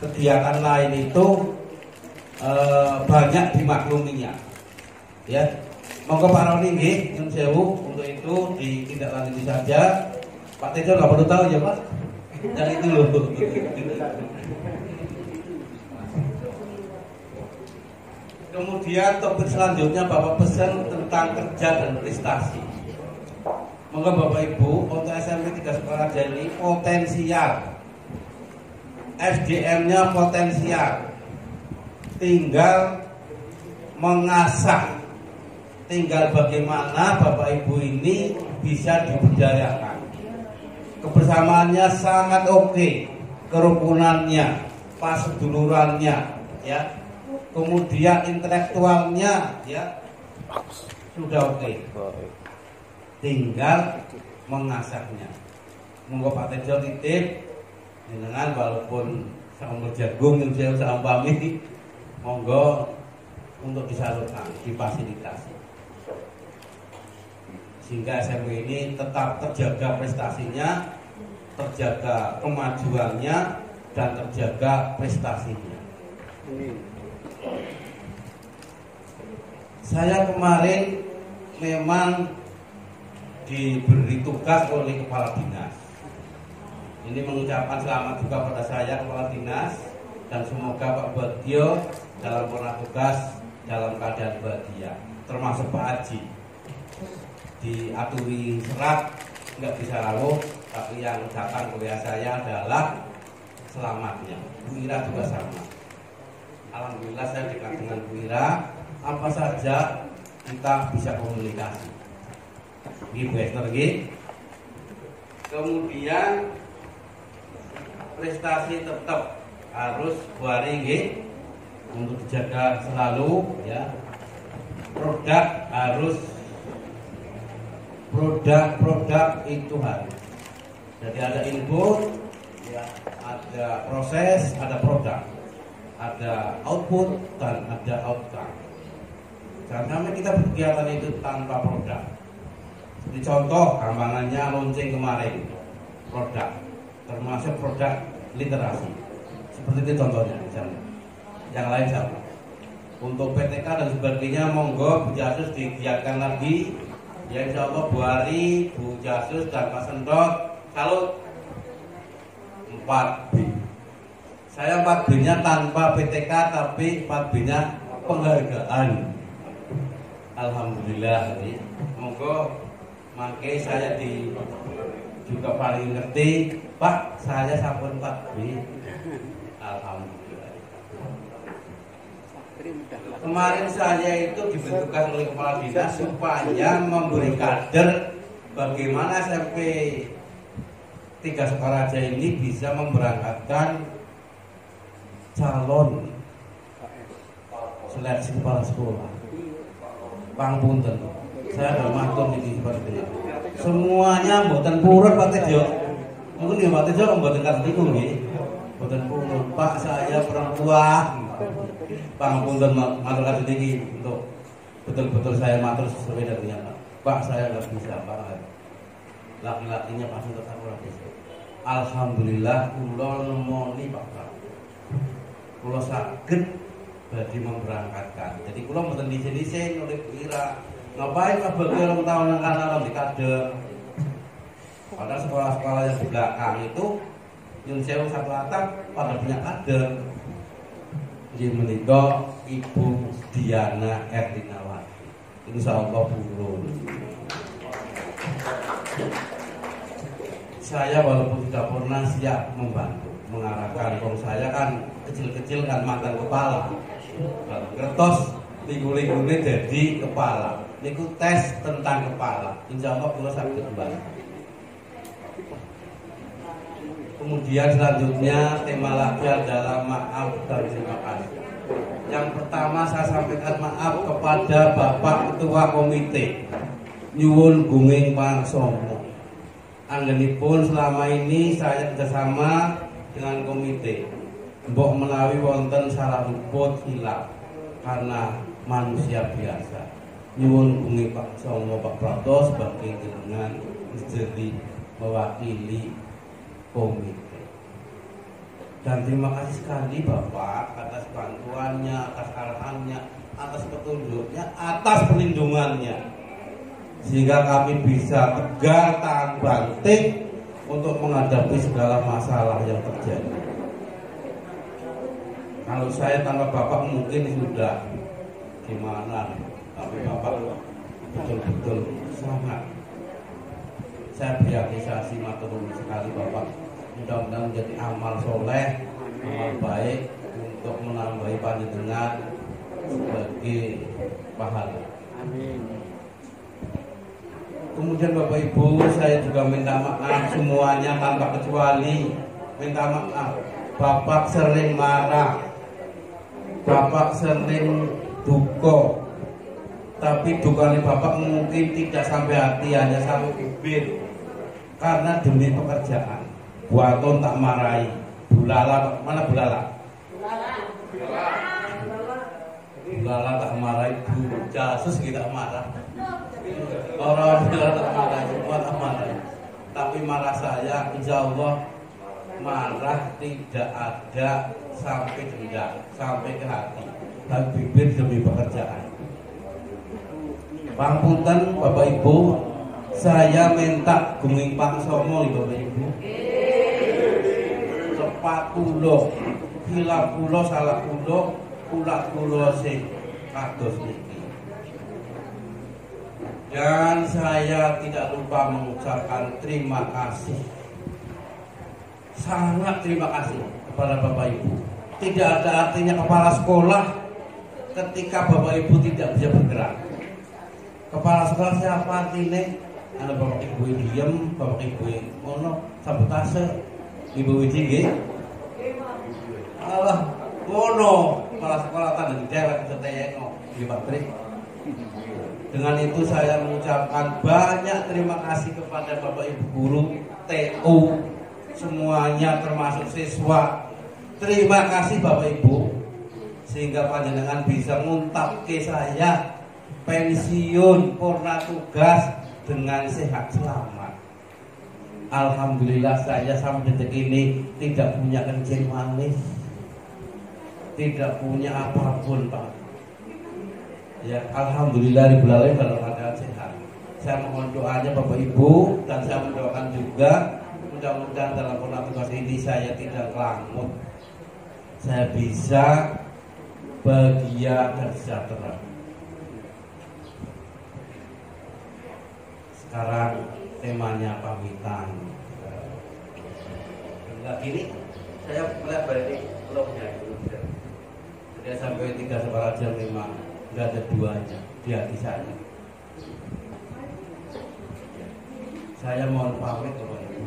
kegiatan lain itu banyak dimakluminya. Ya, monggo Pak Roni nggih, nyuwun sewu untuk itu ditindaklanjuti saja. Pak Tejo nggak perlu tahu ya Pak, yang itu loh. Kemudian topik selanjutnya Bapak pesan tentang kerja dan prestasi. Monggo Bapak Ibu, untuk SMP 3 Sukaraja ini potensial, SDM-nya potensial, tinggal mengasah, tinggal bagaimana Bapak Ibu ini bisa diberdayakan. Kebersamaannya sangat oke, kerukunannya, pasedulurannya, ya. Kemudian intelektualnya, ya, sudah oke. Tinggal mengasahnya. Monggo Pak Tejo titip dengan walaupun sama jagung yang saya umpami, monggo untuk disalurkan, difasilitasi, sehingga SMP ini tetap terjaga prestasinya, terjaga kemajuannya, dan terjaga prestasinya. Saya kemarin memang diberi tugas oleh kepala dinas. Ini mengucapkan selamat juga pada saya kepala dinas, dan semoga Pak Bagio dalam pernah tugas dalam keadaan bahagia, termasuk Pak Haji. Diaturi serat nggak bisa rawuh, tapi yang datang ke saya adalah selamatnya. Bu Ira juga sama. Alhamdulillah saya dekat dengan Bu Ira, apa saja kita bisa komunikasi. Ibu Esther, kemudian prestasi tetap harus buari untuk dijaga selalu, ya. Produk harus produk itu harus. Jadi ada input, ya, ada proses, ada produk, ada output dan ada outcome. Jangan sampai kita berkegiatan itu tanpa produk. Jadi contoh gampangannya launching kemarin, produk, termasuk produk literasi. Seperti itu contohnya misalnya. Yang lain sama. Untuk PTK dan sebagainya monggo Bu Jasus digiatkan lagi. Ya insya Allah Bu Ari, Bu Jasus dan Pak Sendok salut 4B. Saya 4B-nya tanpa PTK, tapi 4B-nya penghargaan. Alhamdulillah. Monggo mangke saya juga paling ngerti, Pak, saya sampun 4B. Alhamdulillah. Kemarin saya itu dibentukkan oleh kepala dinas supaya memberi kader bagaimana SMP 3 Sukaraja ini bisa memberangkatkan calon seleksi kepala sekolah. Pangapunten, saya ada matur ini seperti itu. Semuanya mboten purun Pak Tejo. Mungkin ya Pak Tejo mboten kartiku nggih. Mboten purun. Pak, saya perempuan. Pangapunten matur kali ini untuk betul-betul saya matur sesuai dengan Pak, saya nggak bisa Pak. Laki-lakinya pasti tetap ora bisa. Alhamdulillah kula nemoni Pak. Kula saged badhe memberangkatkan. Jadi kula mboten disin-disin oleh Bu Ira. Ngapain Pak Bagio orang tahun yang kanan di kader? Padahal sekolah-sekolah yang di belakang itu nyun sewu satu atap pada punya kader. Jadi menikah Ibu Diana Erdinawati. Insyaallah purun. Saya walaupun tidak pernah siap membantu mengarahkan. Kalau saya kan kecil-kecil kan mantan kepala. Kertos ligu-ligune jadi kepala. Niku tes tentang kepala. Insyaallah kula saged membantu. Kemudian selanjutnya tema lagi adalah maaf dan terima kasih. Yang pertama saya sampaikan maaf kepada Bapak Ketua Komite nyuwun gunging pangsama. Anggenipun selama ini saya kerjasama dengan komite. Mbok menawi wonten salah luput hilap karena manusia biasa. Nyuwun gunging pangsama Pak Prapto sebagai dengan jadi mewakili komite. Dan terima kasih sekali Bapak atas bantuannya, atas arahannya, atas petunjuknya, atas perlindungannya, sehingga kami bisa tegar tahan banting untuk menghadapi segala masalah yang terjadi. Kalau saya tanpa Bapak mungkin sudah gimana, tapi Bapak betul-betul sangat. Saya berapresiasi matur nuwun sekali Bapak. Mudah-mudahan menjadi amal soleh, amal baik untuk menambahi panjenengan sebagai pahala. Amin. Kemudian Bapak Ibu, saya juga minta maaf semuanya tanpa kecuali. Minta maaf. Bapak sering marah, Bapak sering duka, tapi dukanya Bapak mungkin tidak sampai hati, hanya sampai bibir, karena demi pekerjaan. Buaton tak marahi. Bulala, mana bulala? Bulala tak marahi. Jasus kita marah. Orang bulala tak marahi, semua tak marahi. Tapi marah saya, insya Allah marah tidak ada sampai dendam, sampai ke hati. Dan bibir demi pekerjaan. Pangapunten Bapak Ibu, saya minta gunging pangsomo Bapak Ibu. Sepat kula, hilap kula, salah kula, ulat kula sing kados niki. Dan saya tidak lupa mengucapkan terima kasih, sangat terima kasih kepada Bapak Ibu. Tidak ada artinya kepala sekolah ketika Bapak Ibu tidak bisa bergerak. Kepala sekolah siapa artinya? Ada Bapak Ibu diem, Bapak Ibu ngono, sabotase, Ibu Wiji nggih. Allah ngono, kepala sekolah tanda di daerah Keteno di Patrik. Dengan itu saya mengucapkan banyak terima kasih kepada Bapak Ibu guru, TU, semuanya termasuk siswa. Terima kasih Bapak Ibu, sehingga panjenengan bisa nguntap ke saya pensiun purna tugas dengan sehat selamat. Alhamdulillah saya sampai detik ini tidak punya kencing manis, tidak punya apapun Pak. Ya Alhamdulillah Rabbil Alamin dalam keadaan sehat. Saya mohon doanya Bapak Ibu, dan saya mendoakan juga mudah-mudahan dalam purna tugas ini saya tidak kelangut, saya bisa bahagia dan sejahtera. Sekarang temanya pamitan. Nah, ini saya melihat balik vlognya itu. Dia sampai 3 sekolah jam 5, nggak ada duanya di hati saya. Saya mohon pamit Bapak Ibu.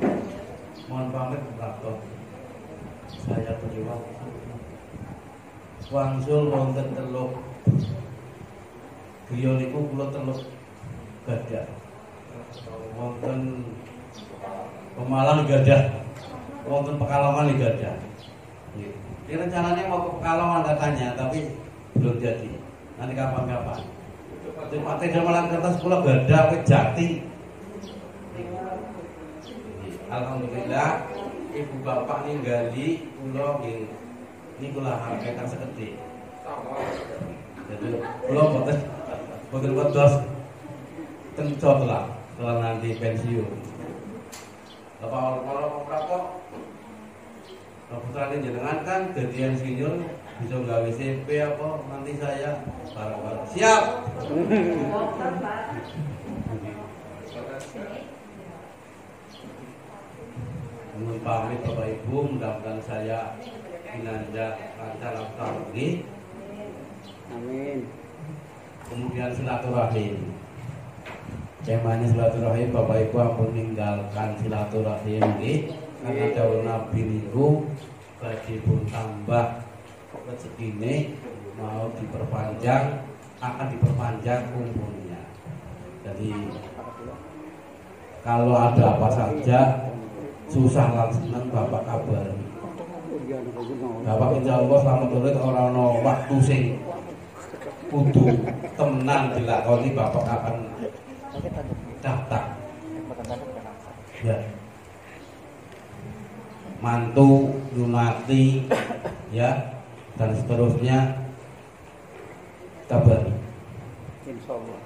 Mohon pamit Bapak. Saya terima wangsul wonten teluk. Griya niku kula teluk gadah. Wonten Pemalang gadah, wonten Pekalongan gadah. Ini rencananya mau ke Pekalongan katanya, tapi belum jadi. Nanti kapan-kapan. Cuma tidak malang kertas kula gadah ke Jati. Alhamdulillah ibu bapak ninggali kula nggih niku lah harganya segede. Jadi kula boten wedos kencot lah kalau nanti pensiun. Kalau putrane jenengan kan dadi insinyur bisa gawe CP apa nanti saya bareng-bareng. Siap. Mohon pamit Bapak Ibu, mudah-mudahan saya kinanja lancar ini. Amin. Kemudian silaturahim. Temanya silaturahim, Bapak Ibu ampun meninggalkan silaturahim ini karena dawuh Nabi niku badhe pun tambah rezekine mau diperpanjang, akan diperpanjang umurnya. Jadi kalau ada apa saja susah lan seneng Bapak kabari. Bapak insya Allah selamat urip ora ana waktu sing kudu temenan dilakoni Bapak akan datang. Ya. mantu, Yunati, ya, dan seterusnya kabar. Insya Allah.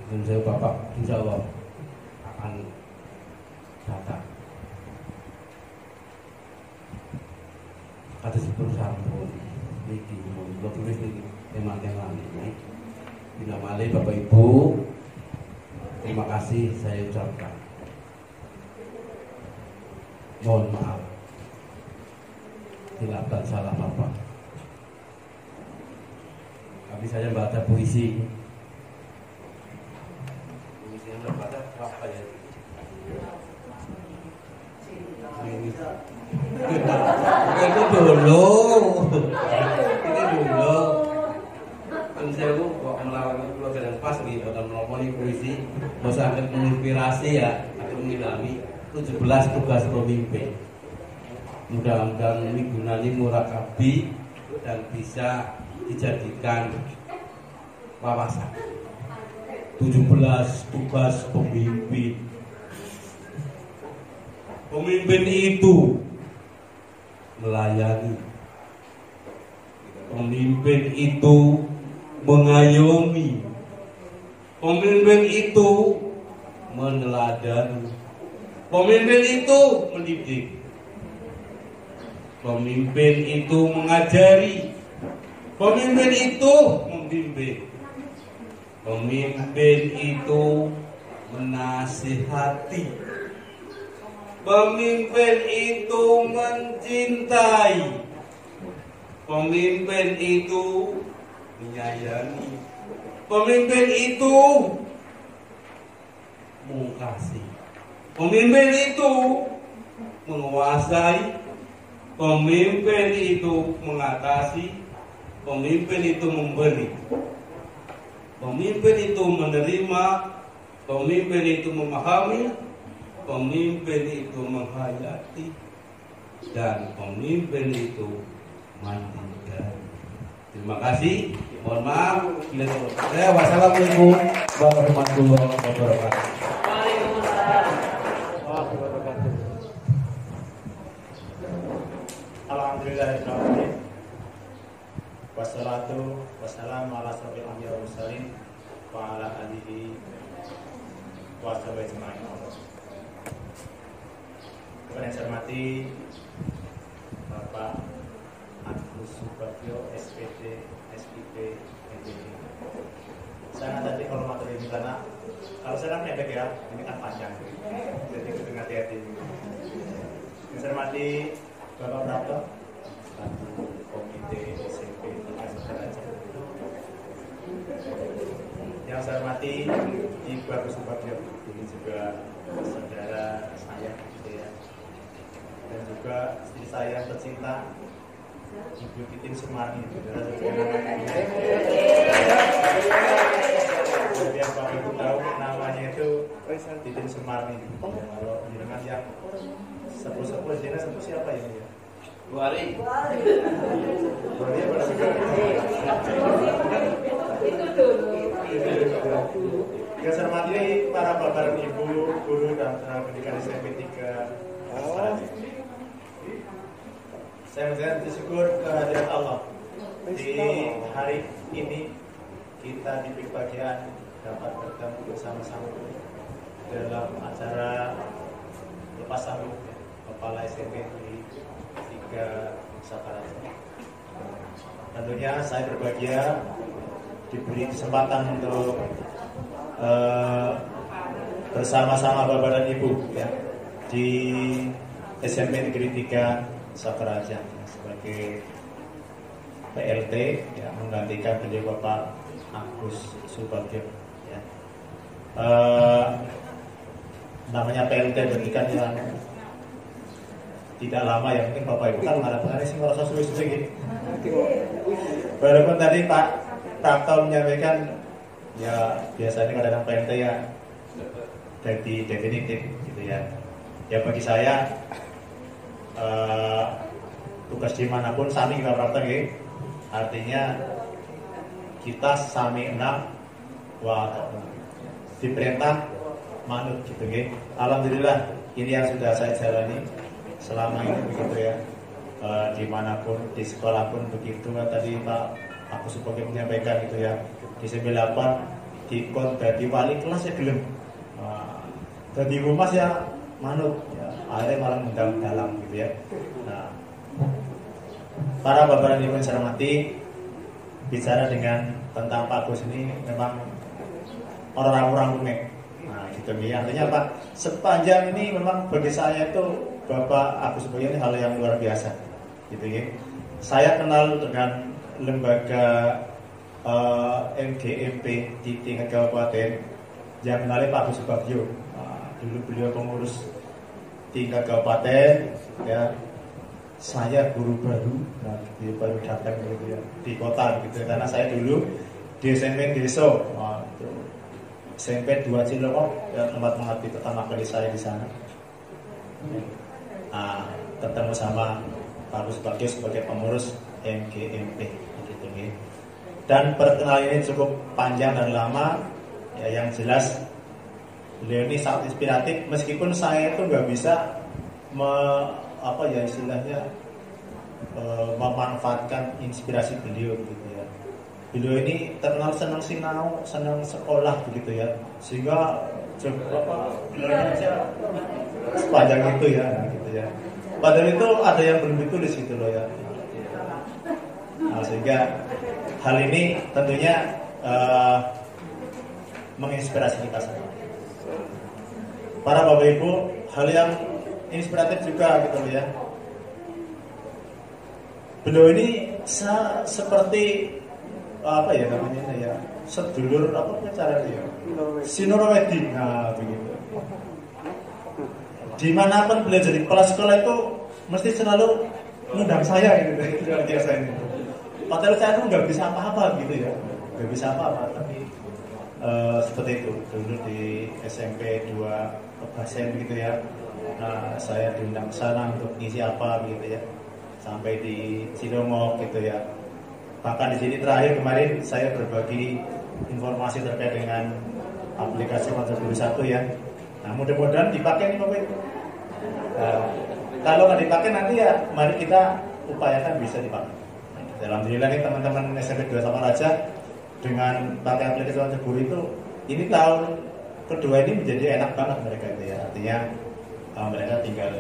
Dan saya Bapak insya Allah akan datang. Ada sepuluh sampun, niki, mau tulis niki, tema-tema ini. Bila malih Bapak Ibu, terima kasih saya ucapkan. Mohon maaf, dilakukan salah Bapak. Tapi saya baca puisi. Puisi yang baca apa ya? Itu dulu. Ini dulu. Kan saya kok melawan pulau kadang pas nih, dalam meloponi puisi, mau sampai menginspirasi ya, atau mengilhami 17 tugas pemimpin. Mudah-mudahan ini gunanya murakabi dan bisa dijadikan wawasan. 17 tugas pemimpin. Pemimpin itu melayani. Pemimpin itu mengayomi. Pemimpin itu meneladani. Pemimpin itu mendidik. Pemimpin itu mengajari. Pemimpin itu membimbing. Pemimpin itu menasihati. Pemimpin itu mencintai. Pemimpin itu menyayangi. Pemimpin itu mengasihi. Pemimpin itu menguasai. Pemimpin itu mengatasi. Pemimpin itu memberi. Pemimpin itu menerima. Pemimpin itu memahami. Pemimpin itu menghayati. Dan pemimpin itu mandiri. Terima kasih. Mohon maaf. Wassalamualaikum warahmatullahi wabarakatuh. Alhamdulillahirrahmanirrahim. Wassalatu wassalamu ala asyrofil anbiya'i wal mursalin wa ala alihi wa sahbihi ajma'in. Yang saya hormati Bapak Agus Subagio, SPD, SPP, NDD. Saya tadi kalau materi ini karena kalau saya pendek ya, ini kan panjang, jadi kita hati-hati. Yang saya hormati Bapak Prapto, selaku Komite SMP Tingkat Sederajat. Yang saya hormati Ibu Agus Subagio, ini juga saudara saya, gitu ya. Dan juga istri saya yang tercinta, Ibu Titin Sumarni, biar Bapak Ibu tahu namanya itu Titin Sumarni. Kalau dengan yang sepuh-sepuh jenis sepuh siapa ini ya? Bu Ari. Bu Ari apa namanya? Itu dulu. Yang saya hormati para bapak dan ibu, guru dan tenaga pendidikan SMP 3. Saya mengucapkan bersyukur kehadirat Allah. Di hari ini kita diberi kebahagiaan dapat bertemu bersama-sama dalam acara lepas sambut Kepala SMP di 3 Sakaraja. Tentunya saya berbahagia diberi kesempatan untuk bersama-sama Bapak dan Ibu ya, di SMP Negeri 3 Sakaraja sebagai PLT ya, menggantikan beliau Bapak Agus Subagio ya. Namanya PLT berarti kan yang tidak lama ya, mungkin Bapak Ibu kan mana sih merasa sulit-sulit gitu. Walaupun tadi Pak Prapto menyampaikan ya biasanya kadang PLT ya jadi definitif gitu ya. Ya bagi saya tugas dimanapun sami kita Prapto gitu. Artinya kita sami enam wa diperintah manut gitu gitu. Alhamdulillah ini yang sudah saya jalani selama ini begitu ya, dimanapun di sekolah pun begitu. Tadi Pak Agus Subagio menyampaikan gitu ya, di 98 di kon dari wali kelas ya gelem, dari rumah ya manut ya, akhirnya malah mendalam gitu ya. Nah, para bapak dan ibu yang saya hormati, bicara dengan tentang Pak Agus ini memang orang-orang unik. Nah, gitu ya. Artinya apa? Sepanjang ini memang bagi saya itu Bapak Agus Subagio ini hal yang luar biasa, gitu ya. Saya kenal dengan lembaga MGMP di tingkat kabupaten yang kenali Pak Agus Subagio. Dulu beliau pengurus tingkat kabupaten, ya. Saya guru baru, nah, dia baru datang gitu ya, di kota gitu, karena saya dulu di SMP Desa, SMP 2 Cilongok, ya, tempat mengabdi pertama kali saya di sana. Nah, ketemu sama Pak Agus Subagio sebagai pengurus MGMP gitu ya. Dan perkenalan ini cukup panjang dan lama, ya, yang jelas beliau ini sangat inspiratif, meskipun saya itu nggak bisa istilahnya memanfaatkan inspirasi beliau gitu ya. Beliau ini terkenal senang sinau, senang sekolah begitu ya, sehingga sepanjang itu ya, gitu ya. Padahal itu ada yang belum ditulis gitu loh ya. Nah, sehingga hal ini tentunya menginspirasi kita semua. Para bapak ibu, hal yang inspiratif juga gitu loh ya. Beliau ini seperti apa ya namanya ya, sedulur apa cara dia, sinorwedi, nah begitu. Dimanapun beliau jadi kepala sekolah itu mesti selalu ngundang saya gitu, luar biasa ini. Padahal saya tuh nggak bisa apa-apa gitu ya, nggak bisa apa-apa, tapi seperti itu dulu di SMP 2 Kebasen gitu ya. Nah, saya diundang ke sana untuk ngisi apa gitu ya, sampai di Cilongok gitu ya. Bahkan di sini terakhir kemarin saya berbagi informasi terkait dengan aplikasi Mantap Guru 1 ya. Nah, mudah-mudahan dipakai nih Bapak Ibu. Kalau nggak dipakai nanti ya mari kita upayakan bisa dipakai. Alhamdulillah nih teman-teman SMP 2 Samaraja dengan pakai aplikasi Mantap Guru itu, ini tahun kedua ini menjadi enak banget mereka itu ya. Artinya mereka tinggal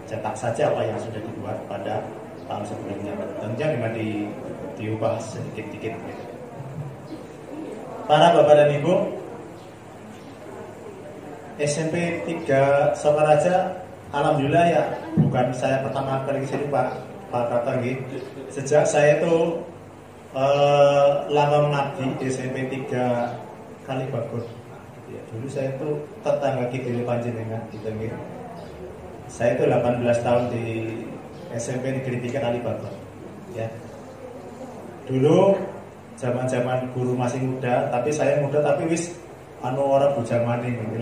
cetak saja apa yang sudah dibuat pada tahun sebelumnya. Tentunya dengan diubah sedikit-sedikit gitu. Para bapak dan ibu, SMP 3 Samaraja, alhamdulillah ya, bukan saya pertama kali ke sini Pak Kata gitu. Sejak saya itu lama mengabdi di SMP 3 Kalibagor. Ya, dulu saya itu tetangga Kidul Panjenengan gitu gitu. Saya itu 18 tahun di SMP Negeri 3 Kalibagor. Ya. Dulu zaman-zaman guru masih muda, tapi saya muda tapi wis ora bujamane gitu.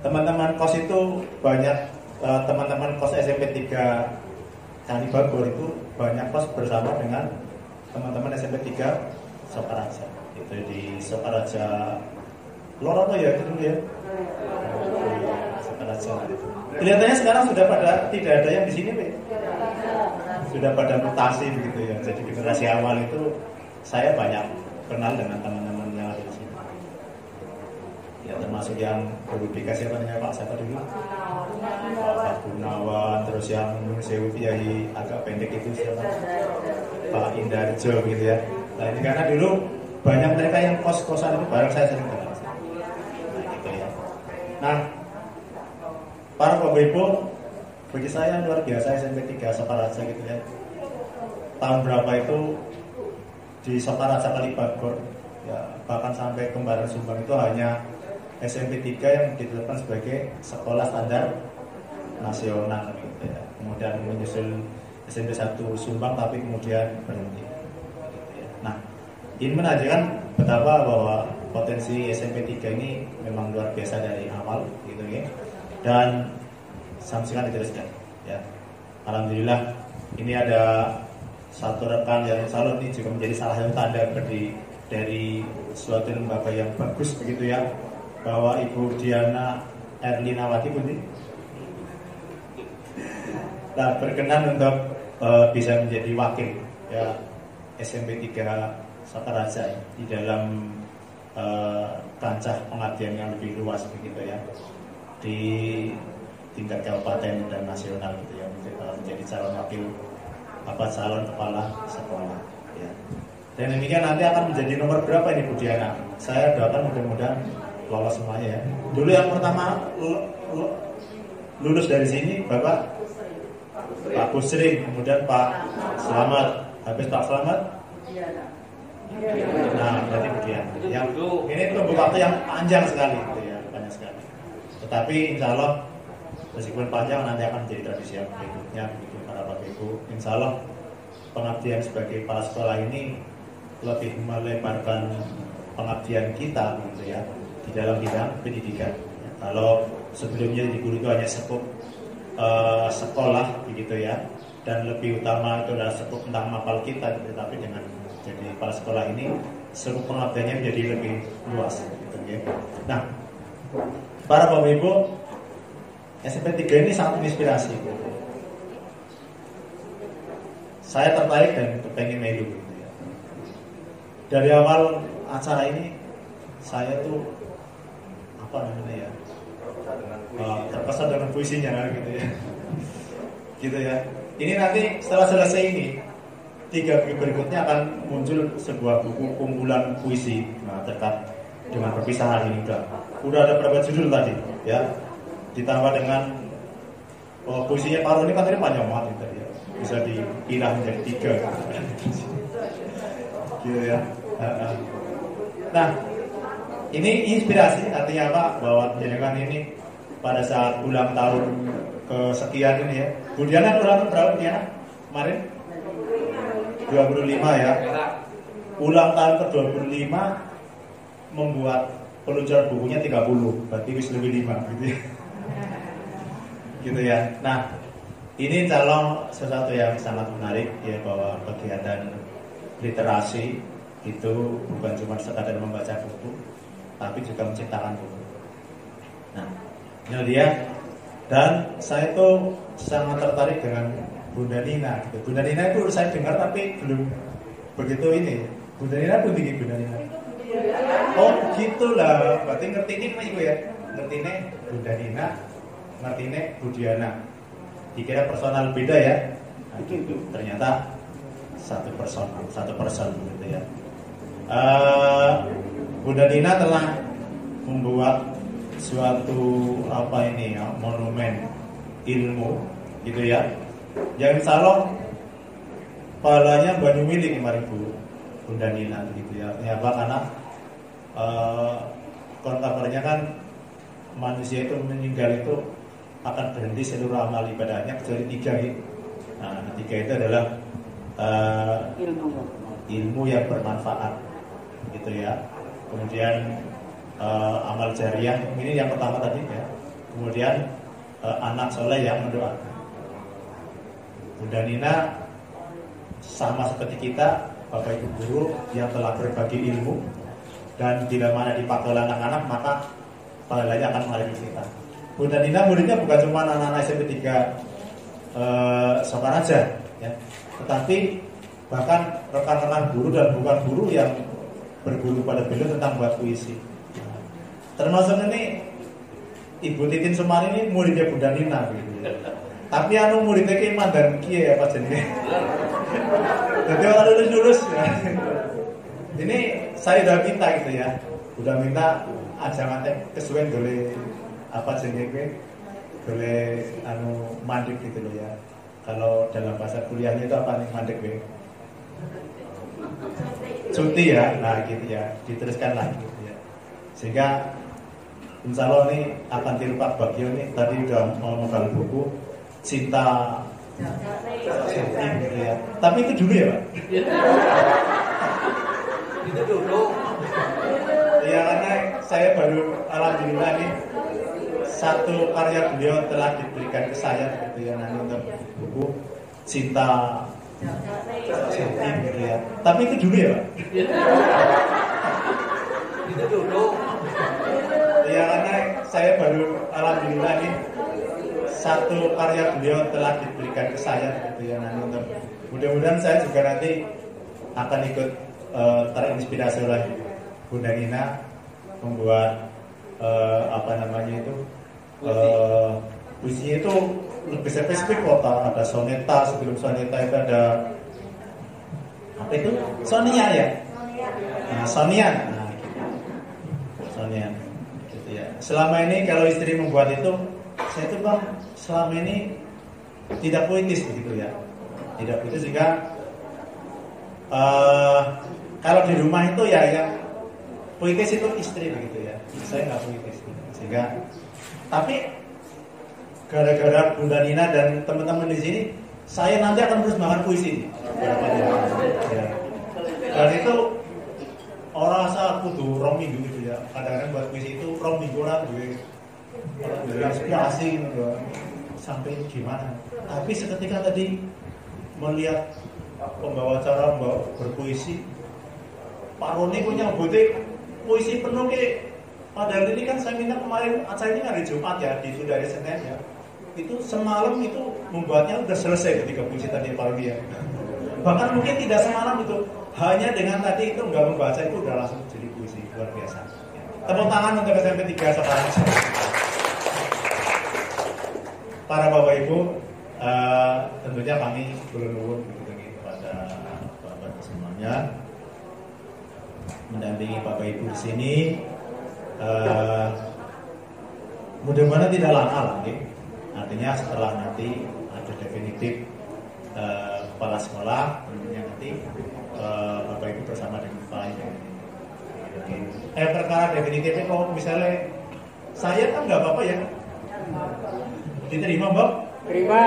Teman-teman kos itu banyak, teman-teman kos SMP 3 Kalibagor itu banyak kos bersama dengan teman-teman SMP 3 Sokaraja. Itu di Sokaraja Lor apa ya itu dulu ya? Sokaraja. Kelihatannya sekarang sudah tidak ada yang di sini, Pak. Sudah pada mutasi begitu ya. Jadi generasi awal itu saya banyak kenal dengan teman-teman yang ada di sini. Ya termasuk yang berbeda siapa namanya Pak siapa dulu? Pak Gunawan, terus yang Sewu Kiai agak pendek itu siapa? Pak Indarjo gitu ya. Nah ini karena dulu banyak mereka yang kos-kosan itu bareng saya sering kenal. Nah gitu ya. Nah para bapak ibu, bagi saya luar biasa SMP 3 Sokaraja gitu ya. Tahun berapa itu di Sokaraja Kalibagor ya, bahkan sampai Kembaran Sumbang itu hanya SMP 3 yang ditetapkan sebagai sekolah standar nasional gitu ya. Kemudian menyusul SMP 1 Sumbang tapi kemudian berhenti gitu ya. Nah ini menunjukkan betapa bahwa potensi SMP 3 ini memang luar biasa dari awal gitu ya. Dan sampai diteruskan ya. Alhamdulillah ini ada satu rekan yang salut ini juga menjadi salah satu tanda dari suatu lembaga yang bagus begitu ya, bahwa Ibu Diana Erlinawati pun Nah, berkenan untuk bisa menjadi wakil ya SMP 3 Sokaraja di dalam kancah pengabdian yang lebih luas begitu ya, di tingkat kabupaten dan nasional gitu ya, menjadi calon wakil calon kepala sekolah ya. Dan demikian nanti akan menjadi nomor berapa ini Bu Diana? Saya doakan mudah-mudahan lolos semuanya ya. Dulu yang pertama lulus dari sini Bapak Pak Busri, kemudian Pak Selamat, habis Pak Selamat. Nah, berarti Bu Diana. Yang ini tunggu waktu yang panjang sekali gitu ya, banyak sekali. Tetapi insya Allah meskipun panjang nanti akan menjadi tradisi yang berikutnya begitu para Bapak Ibu. Insya Allah pengabdian sebagai kepala sekolah ini lebih melebarkan pengabdian kita gitu ya di dalam bidang pendidikan. Ya, kalau sebelumnya di guru itu hanya sekup sekolah begitu ya, dan lebih utama itu adalah sekup tentang mapal kita, tetapi dengan jadi kepala sekolah ini sekup pengabdiannya menjadi lebih luas gitu ya. Nah, para Bapak Ibu, SMP 3 ini sangat menginspirasi. Saya tertarik dan pengen melu gitu ya. Dari awal acara ini saya tuh terkesan dengan puisinya gitu ya. Gitu ya. Ini nanti setelah selesai ini 3 buku berikutnya akan muncul sebuah buku kumpulan puisi terkait dengan perpisahan ini udah ada berapa judul tadi ya, ditambah dengan puisinya Pak Roni kan tadi panjang banget tadi ya, bisa dipilah menjadi 3 gitu ya. Nah, ini inspirasi artinya apa? Bahwa jenengan ini pada saat ulang tahun kesekian ini ya. Bu Diana ulang tahun berapa Diana? Kemarin 25 ya. Ulang tahun ke-25 membuat peluncuran bukunya 30, berarti wis lebih 5 gitu ya. Gitu ya. Nah, ini calon sesuatu yang sangat menarik ya, bahwa kegiatan literasi itu bukan cuma sekadar membaca buku, tapi juga menciptakan buku. Nah, ini dia. Dan saya tuh sangat tertarik dengan Bunda Nina gitu. Bunda Nina itu saya dengar tapi belum begitu ini. Bunda Nina itu tinggi Bunda Nina. Oh gitulah, berarti ngerti ini Ibu ya. Ngerti ini Bunda Nina, ngerti ini Bu Diana. Dikira personal beda ya. Nah, gitu. Ternyata satu person gitu ya. Bunda Nina telah membuat suatu monumen ilmu gitu ya, yang insya Allah pahalanya banyak milik kemarin Bunda Nina gitu ya. Ini apa? Karena kontakernya kan manusia itu meninggal itu akan berhenti seluruh amal ibadahnya kecuali 3 gitu. Nah, 3 itu adalah ilmu yang bermanfaat gitu ya. Kemudian amal jariah, ini yang pertama tadi ya. Kemudian anak soleh yang mendoakan. Bunda Nina sama seperti kita, Bapak Ibu guru yang telah berbagi ilmu, dan bila mana dipakai oleh anak-anak maka pahalanya akan mengalir kita. Bunda Nina muridnya bukan cuma anak-anak SMP 3 Sokaraja ya, tetapi bahkan rekan-rekan guru dan bukan guru yang berguru pada beliau tentang buat puisi. Termasuk ini Ibu Titin Sumari ini muridnya Bunda Nina gitu. Tapi muridnya Ki Mandan Ki ya Pak jenenge. Jadi orang lulus ya. Ini saya udah minta gitu ya. Udah minta ajangan kesuwen boleh jenenge boleh mandek gitu loh ya. Kalau dalam bahasa kuliahnya itu apa nih mandek be? Cuti ya. Nah gitu ya. Diteruskan lagi gitu ya. Sehingga insya Allah ini akan tiru Pak Bagio nih, tadi udah mau membaca buku Cinta gitu ya. Tapi itu dulu ya Pak? Itu dulu. Ya karena saya baru alhamdulillah nih satu karya beliau telah diberikan ke saya gitu ya, nanti untuk buku Cinta gitu ya. Tapi itu dulu ya Pak? Itu dulu. Ya karena saya baru alhamdulillah nih satu karya beliau telah diberikan ke saya gitu ya. Nah, mudah-mudahan saya juga nanti akan ikut terinspirasi oleh Bunda Nina membuat puisinya itu lebih spesifik kok. Ada soneta, sebelum soneta itu ada apa itu? Sonia ya. Nah, Sonia. Nah, gitu. Sonia. Gitu ya. Selama ini kalau istri membuat itu, saya itu Bang, selama ini tidak puitis begitu ya. Tidak puitis sehingga kalau di rumah itu ya yang puitis itu istri begitu ya. Saya nggak puitis gitu. Sehingga tapi gara-gara Bunda Nina dan teman-teman di sini, saya nanti akan terus makan puisi. Ya. Dan itu orang rasa kudu rong minggu gitu ya. Kadang-kadang buat puisi itu rong minggu lah gue inspirasi gitu. Sampai gimana. Tapi seketika tadi melihat pembawa acara berpuisi, Pak Roni punya butik puisi penuh ke. Padahal ini kan saya minta kemarin acara ini hari Jumat ya, di dari Senin ya. Itu semalam itu membuatnya udah selesai ketika puisi tadi Pak Roni ya. Bahkan mungkin tidak semalam itu, hanya dengan tadi itu nggak membaca itu udah langsung jadi puisi, luar biasa. Tepuk tangan untuk SMP 3 sekarang. Para Bapak Ibu, tentunya kami bernuwun kepada Bapak semuanya mendampingi Bapak Ibu di sini. Mudah-mudahan tidak lama lagi. Artinya setelah nanti ada definitif kepala sekolah, tentunya nanti Bapak Ibu bersama dengan Pak Ibu. Perkara definitifnya kalau misalnya saya kan nggak apa-apa ya. Diterima Mbak? Terima.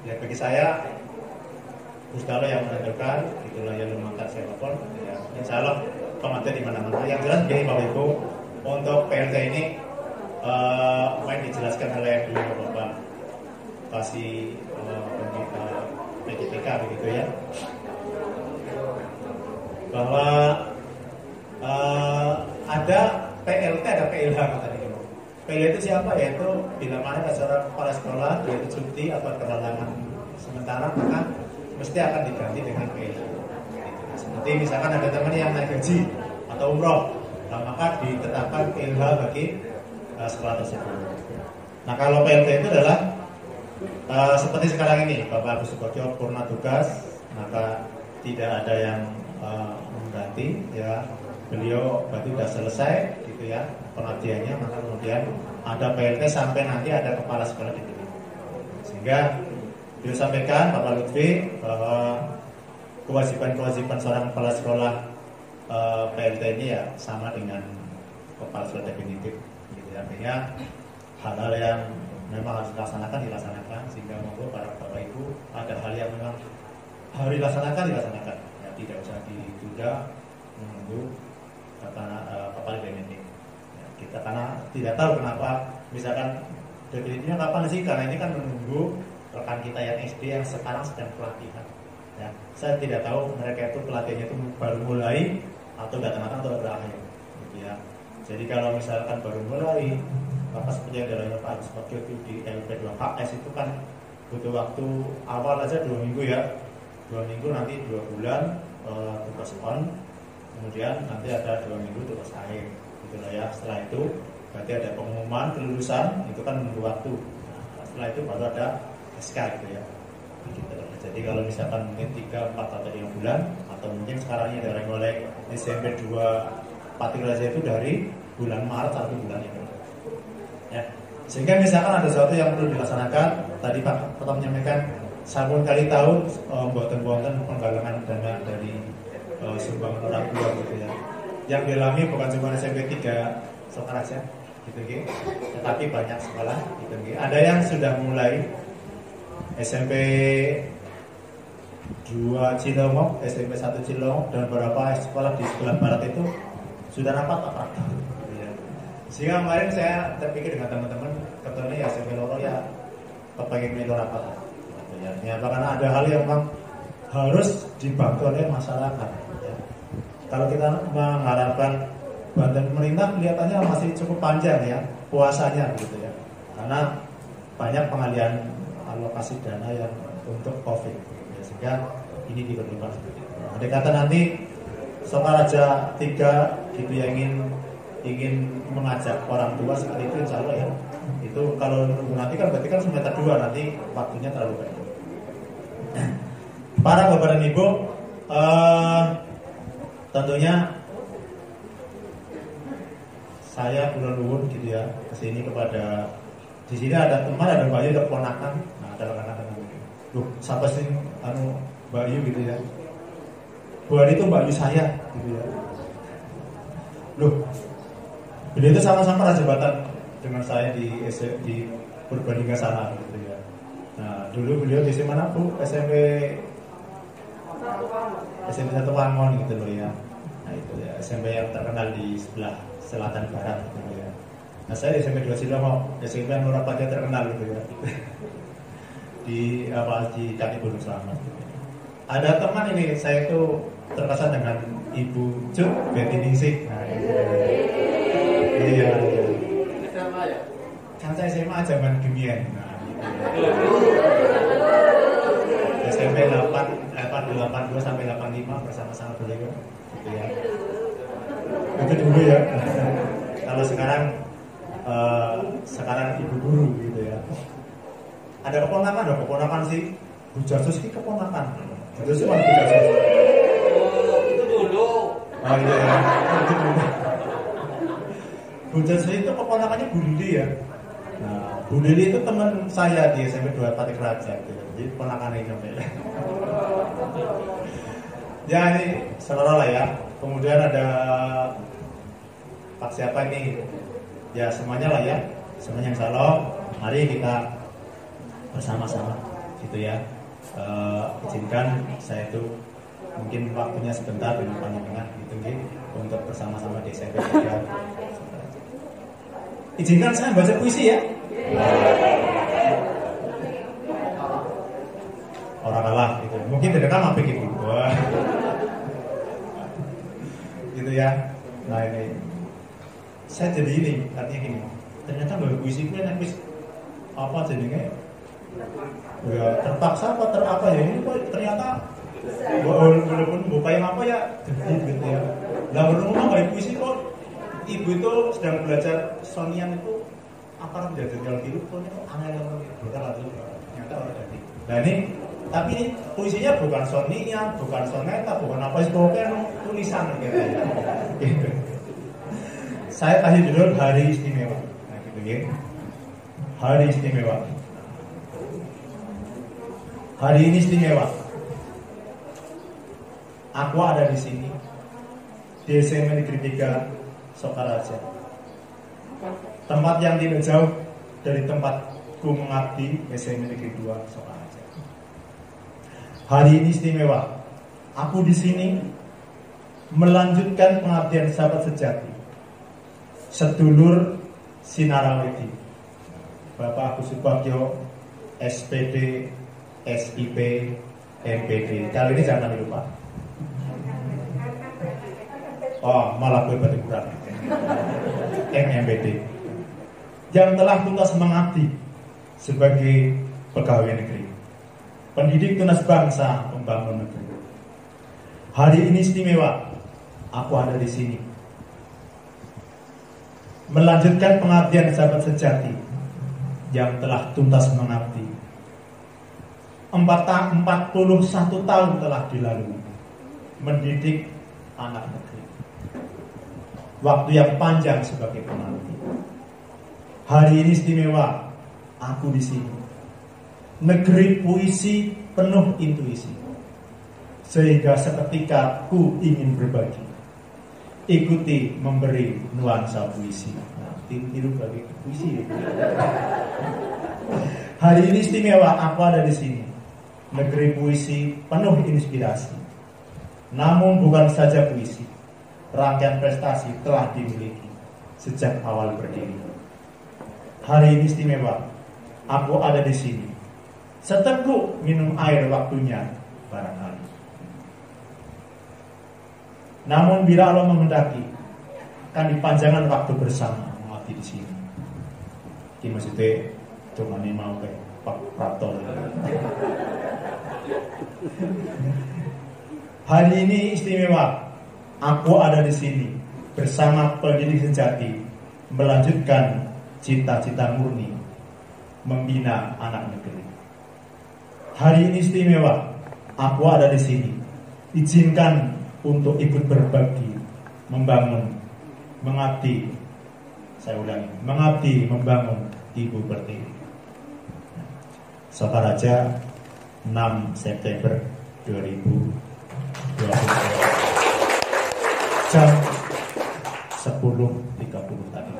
Ya bagi saya Gustalo yang menentukan, itulah yang memakan saya telepon. Ya, insya Allah pengantin di mana-mana. Yang jelas begini Bapak Ibu, untuk PLT ini main dijelaskan oleh beliau Bapak kasih PDPK begitu ya, bahwa ada PLT, ada PLH tadi. PLH itu siapa? Yaitu bila mana ada seorang kepala sekolah yaitu cuti atau kehalangan sementara, maka mesti akan diganti dengan PLH. Seperti misalkan ada teman yang naik haji atau umroh, nah, maka ditetapkan PLH bagi sekolah tersebut. Nah kalau PLT itu adalah seperti sekarang ini, Bapak Agus Sukojo purna tugas, maka tidak ada yang mengganti ya. Beliau berarti sudah selesai gitu ya pengabdiannya, maka kemudian ada PLT sampai nanti ada kepala sekolah dipilih. Sehingga beliau sampaikan Bapak Lutfi bahwa kewajiban seorang kepala sekolah PLT ini ya sama dengan kepala sekolah definitif. Gitu. Artinya hal-hal yang memang harus dilaksanakan, sehingga monggo para Bapak Ibu ada hal yang memang harus dilaksanakan. Ya, tidak usah ditunda menunggu kepala definitif. Ya, kita karena tidak tahu kenapa misalkan definitifnya kapan sih, karena ini kan menunggu rekan kita yang SD yang sekarang sedang pelatihan. Ya, saya tidak tahu mereka itu pelatihannya itu baru mulai atau datang atau berakhir. Gitu ya. Jadi kalau misalkan baru mulai, maka seperti yang dilakukan Pak Agus Sukojo itu di LP2KS itu kan butuh waktu awal aja 2 minggu ya. 2 minggu nanti 2 bulan tugas on, kemudian nanti ada 2 minggu tugas akhir. Itulah ya. Setelah itu berarti ada pengumuman kelulusan, itu kan menunggu waktu. Nah, setelah itu baru ada SK gitu ya. Gitu. Jadi kalau misalkan mungkin 3, 4 atau 5 bulan, atau mungkin sekarang ini dari mulai SMP 2 Patrikulasi itu dari bulan Maret sampai bulan April. Ya. Sehingga misalkan ada sesuatu yang perlu dilaksanakan, tadi Pak Ketua menyampaikan sampun kali tahun buatan penggalangan dana dari sumbang orang tua gitu ya. Yang dialami bukan cuma SMP 3 Sokaraja gitu gitu, tetapi banyak sekolah gitu gitu. Ada yang sudah mulai SMP 2 Cilongok, SMP 1 Cilongok, dan beberapa sekolah di sebelah barat itu sudah rapat apa? Sehingga kemarin saya terpikir dengan teman-teman, katanya ya SMP Loro ya kepengen melu rapat. Ya, karena ada hal yang memang harus dibantu oleh masyarakat. Ya. Kalau kita mengharapkan bantuan pemerintah, kelihatannya masih cukup panjang ya puasanya gitu ya. Karena banyak pengalihan alokasi dana yang untuk COVID, ya, sehingga ini diperlukan seperti itu. Ada kata nanti Sokaraja 3 gitu yang ingin mengajak orang tua seperti itu, insya Allah ya. Itu kalau nunggu nanti kan berarti kan semester 2, nanti waktunya terlalu banyak. Para Bapak dan Ibu, tentunya saya bulan nuwun gitu ya kesini kepada, di sini ada teman, ada Mbak Yu, ada keponakan. Nah, ada anak-anak loh, siapa sih Mbak Yu gitu ya. Bu Ani itu Mbak Yu saya gitu ya. Loh, beliau itu sama-sama jabatan dengan saya di Purbalingga sana gitu ya. Nah, dulu beliau di mana Bu? SMP 1 Wangon gitu loh ya. Nah, itu ya SMP yang terkenal di sebelah selatan barat gitu ya. Nah, saya di SMP 2 Silomo, SMP Nurapaja terkenal gitu ya. Di Kaki Gunung Selamat. Ada teman ini, saya itu terkesan dengan Ibu Cuk Betty Ningsih. Nah, iya. Kan saya SMA zaman Gemien. Nah, SMP 82 sampai 85 bersama-sama beliau gitu ya. Itu dulu ya. Kalau sekarang ibu guru gitu ya. Ada keponakan sih. Bu Jasus ini keponakan. Bu Jasus mana Bu Jasus? Itu dulu. Oh iya ya. Itu dulu. Bu Jasus itu keponakannya Bu Lili ya. Nah, Bu Lili itu teman saya di SMP 2 Patik Raja gitu. Jadi keponakannya itu ya. Ya ini seluruh lah ya. Kemudian ada Pak siapa ini? Ya semuanya lah ya. Semuanya insya Allah. Mari kita bersama-sama gitu ya. Izinkan saya itu mungkin waktunya sebentar dengan panjenengan gitu ya, untuk bersama-sama di SMP 3. Izinkan saya baca puisi ya. Orang kalah gitu. Mungkin tidak kan apa gitu. Gitu ya. Nah ini saya jadi ini artinya gini. Ternyata baru puisi itu kan apa jadinya? Ya terpaksa apa ya ini kok ternyata walaupun buka yang apa ya gitu ya. Lah berumah baik puisi kok ibu itu sedang belajar sonian itu apa menjadi tinggal biru kok aneh banget ternyata orang jadi. Nah ini tapi ini puisinya bukan sonian, bukan soneta, bukan apa sih pokoknya tulisan gitu ya. Gitu. Saya kasih judul Hari Istimewa. Nah gitu ya. Hari Istimewa. Hari ini istimewa. Aku ada di sini di SMA Negeri 3 Sokaraja. Tempat yang tidak jauh dari tempatku mengabdi SMA Negeri 2 Sokaraja. Hari ini istimewa. Aku di sini melanjutkan pengabdian sahabat sejati, sedulur Sinaraweti, Bapak Agus Subagyo, SPD, SIP, MPD. Kali ini jangan lupa. Oh, malah gue batu kurang. MPD yang telah tuntas mengabdi sebagai pegawai negeri, pendidik tunas bangsa, pembangun negeri. Hari ini istimewa. Aku ada di sini melanjutkan pengabdian sahabat sejati yang telah tuntas mengabdi. 41 tahun telah dilalui mendidik anak negeri. Waktu yang panjang sebagai penanti. Hari ini istimewa. Aku di sini. Negeri puisi penuh intuisi. Sehingga seketika ku ingin berbagi. Ikuti memberi nuansa puisi. Nah, tiru bagi puisi. Hari ini istimewa. Aku ada di sini. Negeri puisi penuh inspirasi. Namun bukan saja puisi, rangkaian prestasi telah dimiliki sejak awal berdiri. Hari ini istimewa. Aku ada di sini. Seteguk minum air waktunya barangkali. Namun bila Allah menghendaki, akan dipanjangkan waktu bersama mengabdi di sini. Ini maksudnya Cuma nih mau ke Pak Prato. Hari ini istimewa. Aku ada di sini bersama pendidik sejati, melanjutkan cita-cita murni, membina anak negeri. Hari ini istimewa. Aku ada di sini. Izinkan untuk ikut berbagi, membangun, mengabdi. Saya ulangi, mengabdi, membangun Ibu Pertiwi. Sokaraja 6 September 2020 jam 10.30 tadi.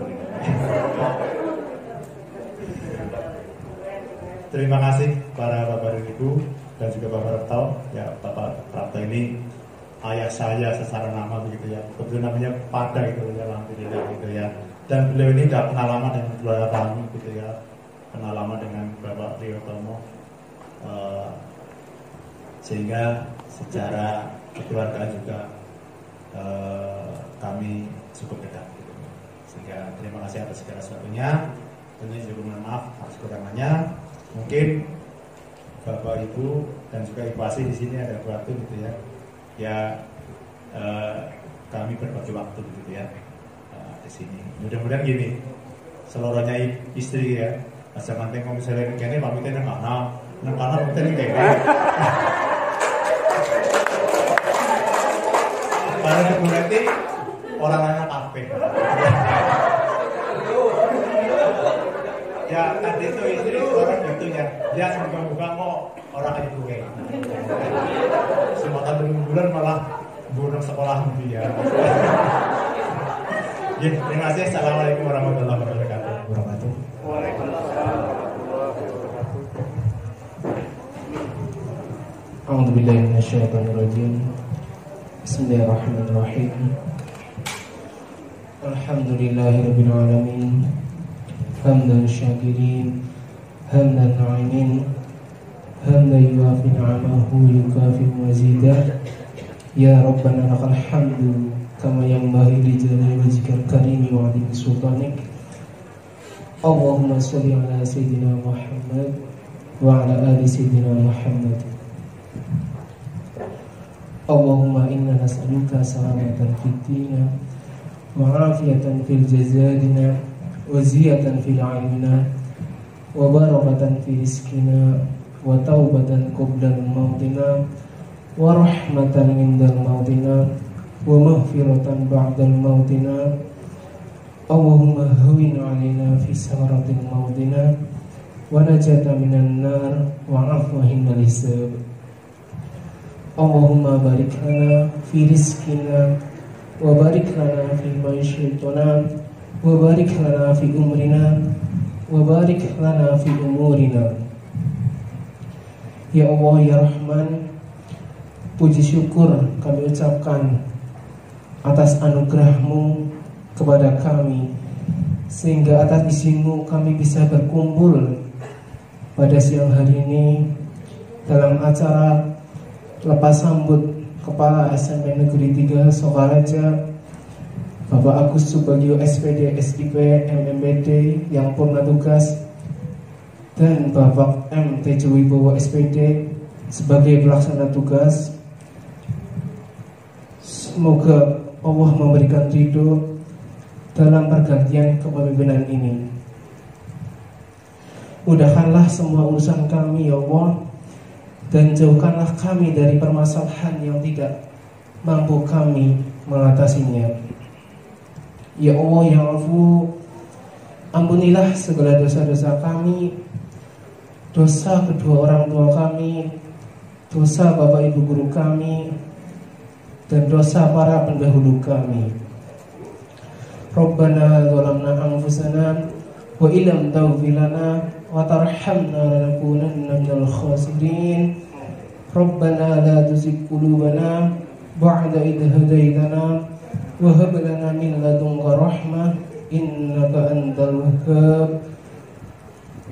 Terima kasih para Bapak dan Ibu dan juga Bapak Prapto. Ya, Bapak Prapto ini ayah saya secara nama begitu ya. Kebetulan namanya Pada gitu ya, alhamdulillah gitu ya. Dan beliau ini sudah kenal lama dengan keluarga kami gitu ya. Kenal lama dengan Bapak Priyotomo. Sehingga secara keluargaan juga kami cukup dekat gitu. Sehingga terima kasih atas segala sesuatunya. Tentunya juga mohon maaf atas kekurangannya. Mungkin Bapak Ibu dan juga Ibu Asih di sini ada waktu gitu ya. Ya kami berbagi waktu gitu ya di sini. Mudah-mudahan gini, seluruhnya istri ya. Masa manting kalau misalnya kayaknya pamitnya nang kana mungkin kayak karena berarti orang-orang kafe. Ya tadi itu istri orang gitu ya, dia buka kok orang aja gue. Semua tahun bulan malah bunuh sekolah dia. Ya, terima kasih. Assalamualaikum warahmatullahi wabarakatuh. A'udzu billahi minasyaitonir rajim. Bismillahirrahmanirrahim. Alhamdulillahirabbil alamin. Hamdan syakirin, hamdan na'imin, hamdan yuwafi ni'amahu yukafi mazidah. Ya Rabbana lakal hamdu kama yanbaghi li jalali wajhikal karimi wa 'azimi sultanik. Allahumma shalli ala sayyidina Muhammad wa ala ali sayyidina Muhammad. Allahumma inna nas'aluka salamatan fid din wa 'afiyatan fil jazadina wa ziyatan fil 'ilmina wa barakatan fi rizqina wa taubatan qabla mautina wa rahmatan indal mautina wa maghfiratan ba'dal mautina. Allahumma hawwin 'alaina fi sakaratil mautina wa najata minan nar wa 'afwa indal hisab. Allahumma barik lana fi rizqina wa barik lana fi maishatina wa barik lana fi umrina wa barik lana fi umurina. Ya Allah ya Rahman, puji syukur kami ucapkan atas anugerah-Mu kepada kami, sehingga atas izin-Mu kami bisa berkumpul pada siang hari ini dalam acara lepas sambut Kepala SMP Negeri 3 Sokaraja, Bapak Agus Subagio SPD SIP MMBD yang purna tugas, dan Bapak M. Tejo Wibowo SPD sebagai pelaksana tugas. Semoga Allah memberikan ridho dalam pergantian kepemimpinan ini. Mudahkanlah semua urusan kami ya Allah, dan jauhkanlah kami dari permasalahan yang tidak mampu kami mengatasinya. Ya Allah yang Afu, ampunilah segala dosa-dosa kami, dosa kedua orang tua kami, dosa bapak ibu guru kami, dan dosa para pendahulu kami. Rabbana zalamna anfusana wa illam taghfir lana wa tarhamna lanakunanna minal khasirin. Rabbana la tuzigh qulubana ba'da idh hadaytana wa hab lana min ladunka rahmah innaka antal wahhab.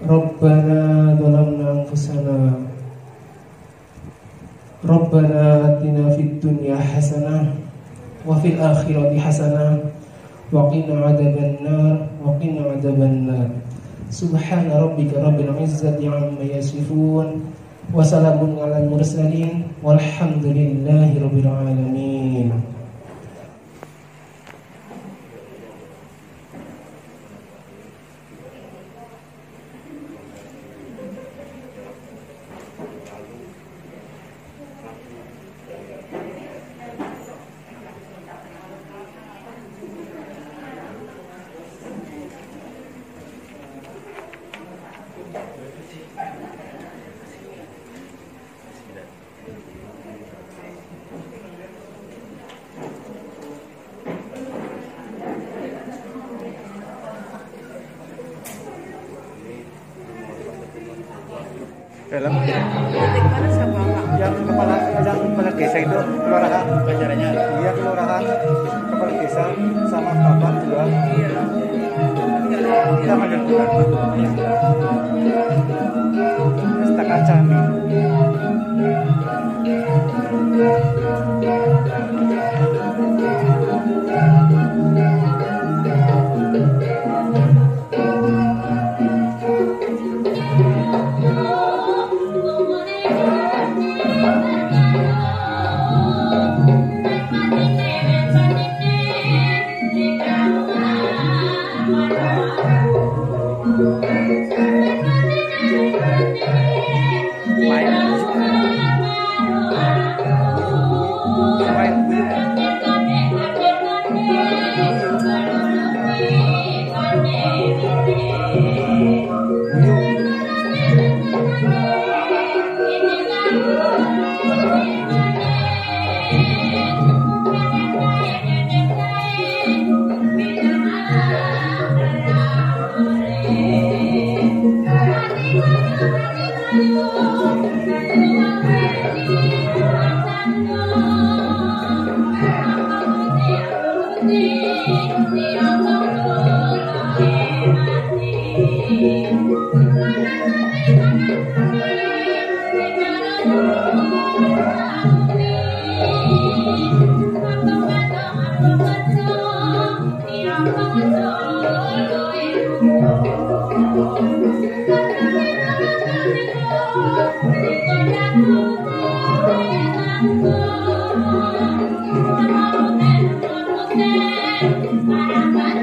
Rabbana zalamna anfusana Rabbana atina fid dunya hasanah wa fil akhirati hasanah wa qina adzabannar wa qina adzabannar. Subhana rabbika rabbil izzati amma yasifun. Wassalamun alal mursalin. Walhamdulillahi rabbil alamin. Film yang kepala desa itu kelurahan acaranya. Iya, kelurahan kepala desa sama bapak juga. Iya. Kita menentukan pesta kacang. Para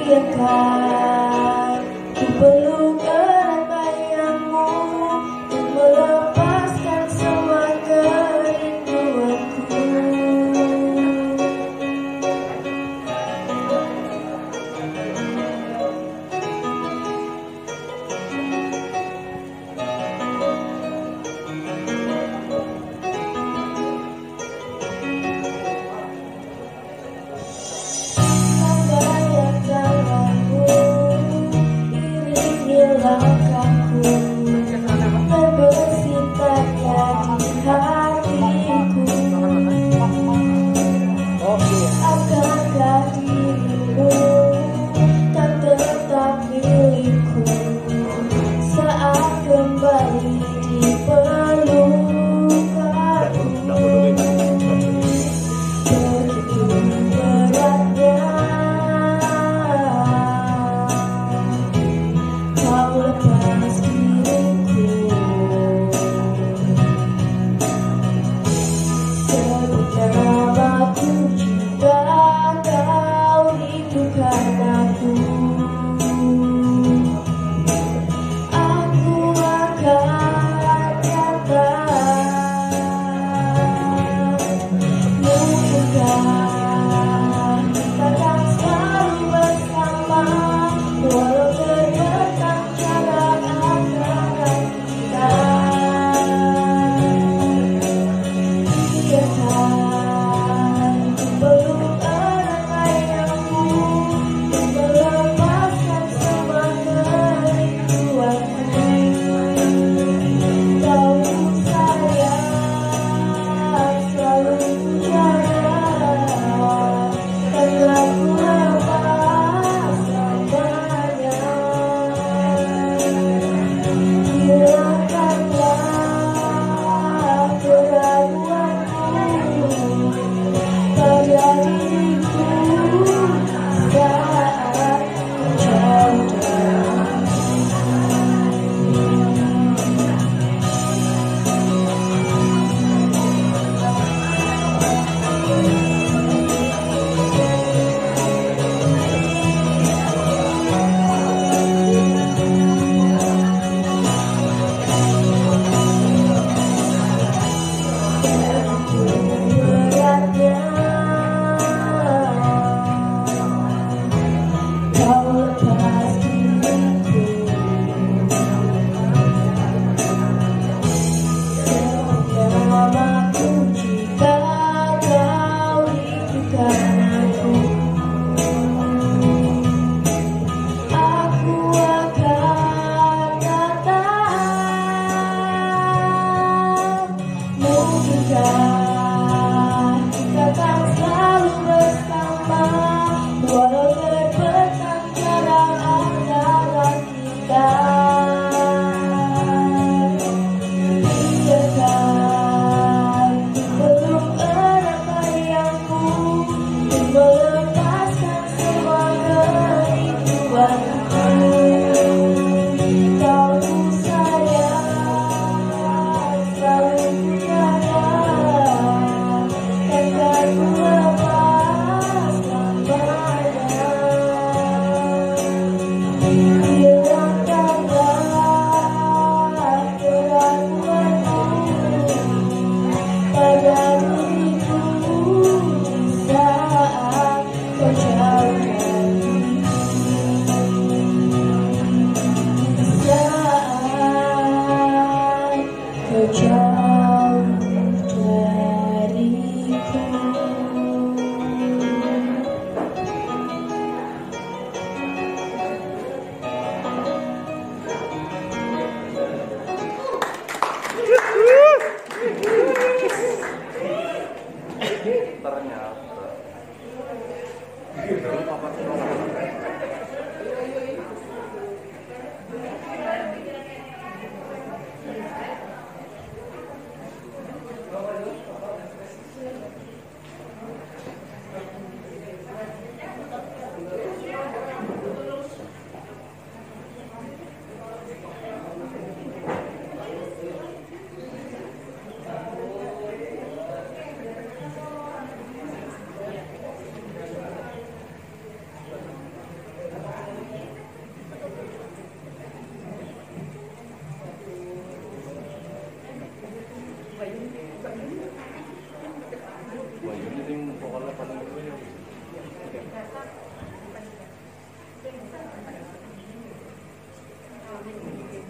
Biarkan ku peluk erat bayangmu dan melepaskan semua kerinduanku. Langkahku terbesit tanya di hatiku. Akankah dirimu tak tetap milikku saat kembali di pelukanku? Begitu beratnya kau lepas diriku. Sebut namaku jika kau rindukan aku. Aku akan datang. Mungkinkah kita akan selalu bersama walau terbentang jarak antara kita. Biarkan ku peluk erat bayangmu dan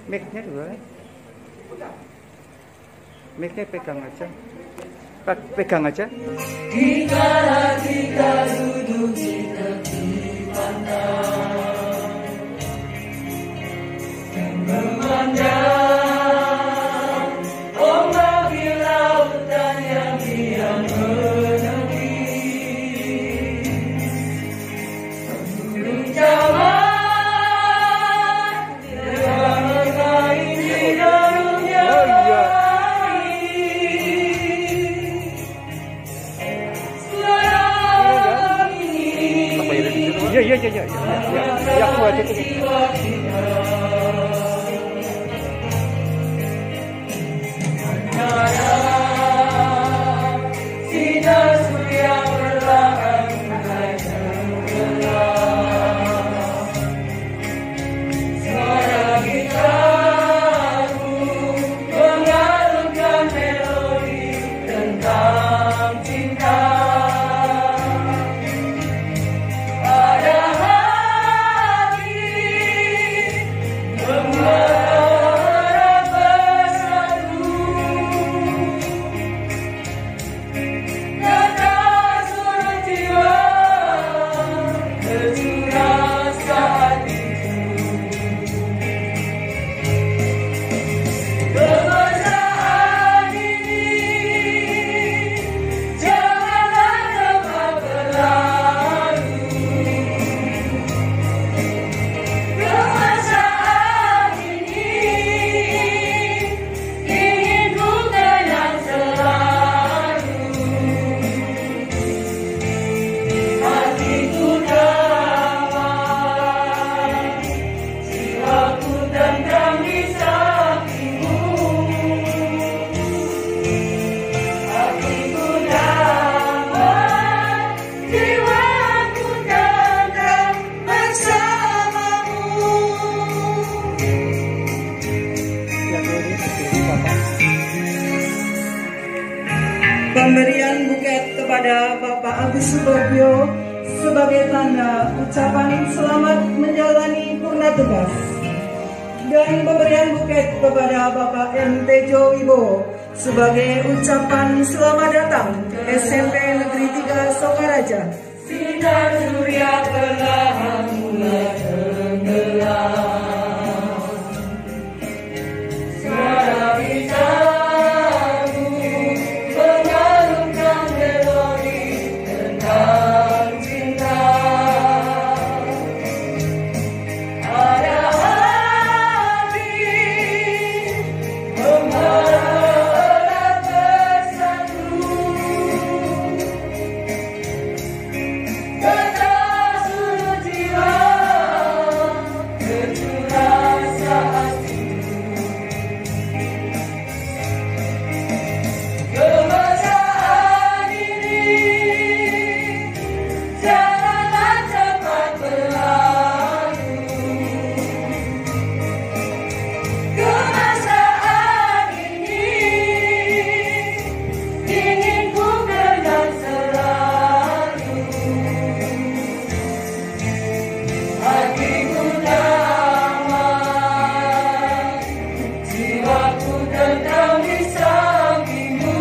Mic-nya dua. Mic-nya pegang aja. Pegang aja. Dikala kita duduk di tepi pantai dan memandang ombak di lautan yang diam menepi, penduduk zaman telah bermain di dalamnya. Iya, aku aja tuh. Sinar surya perlahan mulai tenggelam. Suara gitarku mengalunkan melodi tentang cinta. Pemberian buket kepada Bapak Agus Subagio sebagai tanda ucapan selamat menjalani purna tugas, dan pemberian buket kepada Bapak M. Tejo Wibowo sebagai ucapan selamat datang ke SMP Negeri 3 Sokaraja. Sinar surya perlahan mulai tenggelam. Suara gitarku mengalunkan melodi tentang cinta. Ada hati memberat bersatu. Kata sudut jiwa tercurah saat itu. Kemesraan ini janganlah cepat berlalu. Kemesraan ini ingin ku kenang selalu. Hatiku damai, jiwaku tentram di sampingmu.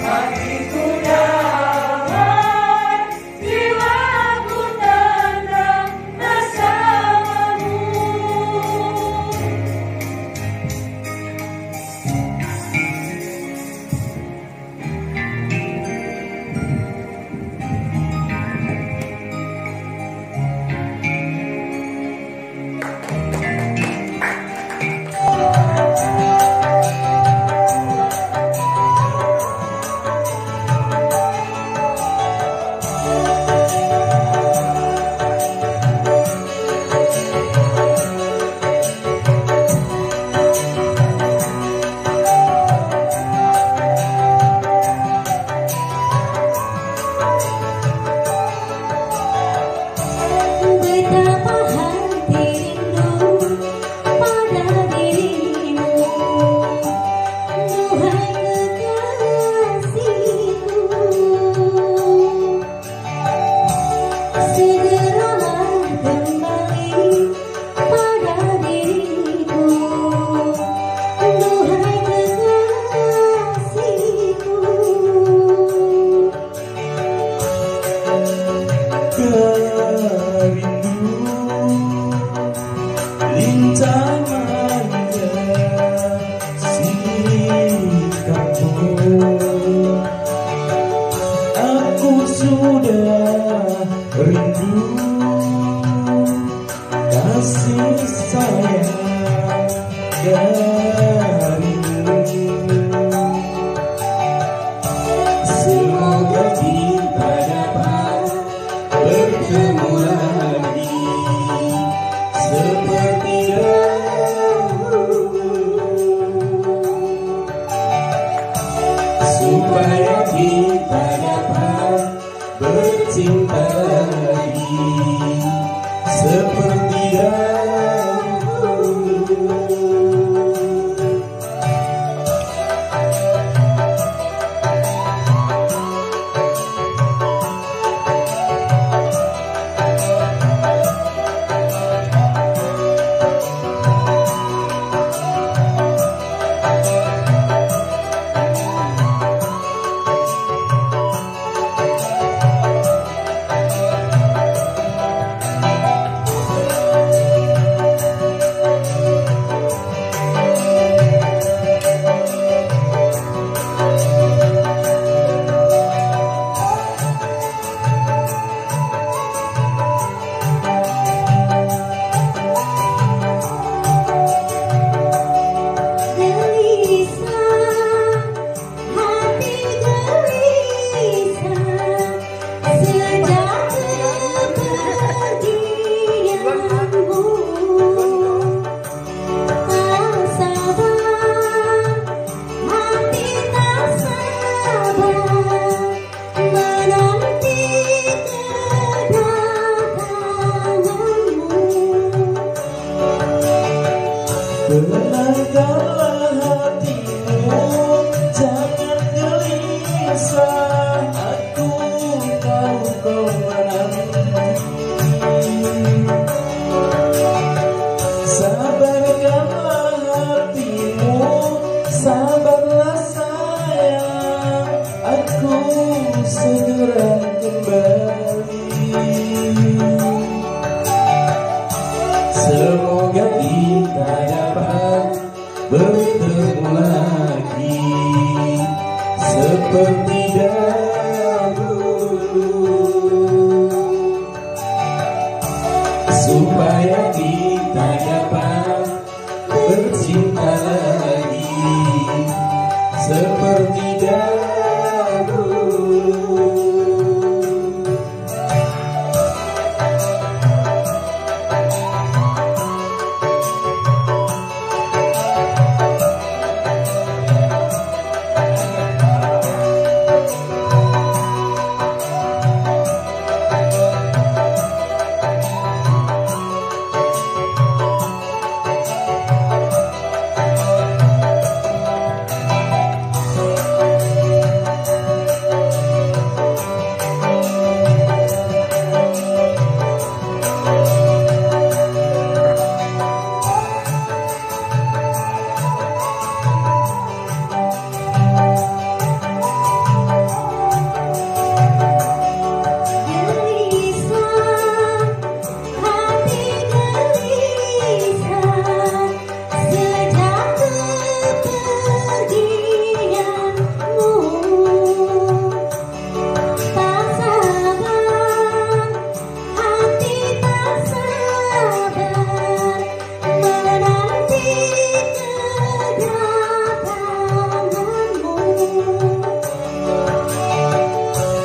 Hatiku damai, jiwaku tentram bersamamu. Betapa hati rindu pada dirimu, duhai kekasihku. Segeralah kembali sudah rindu kasih sayang darimu. Semoga kita dapat bertemu lagi seperti dahulu, supaya kita dapat bercinta lagi seperti dahulu. Tenangkanlah hatimu, jangan gelisah. Aku tahu kau menanti. Sabarkanlah hatimu, sabarlah sayang. Aku segera kembali. Semoga kita dapat bertemu lagi seperti dahulu, supaya kita dapat bercinta lagi seperti dahulu.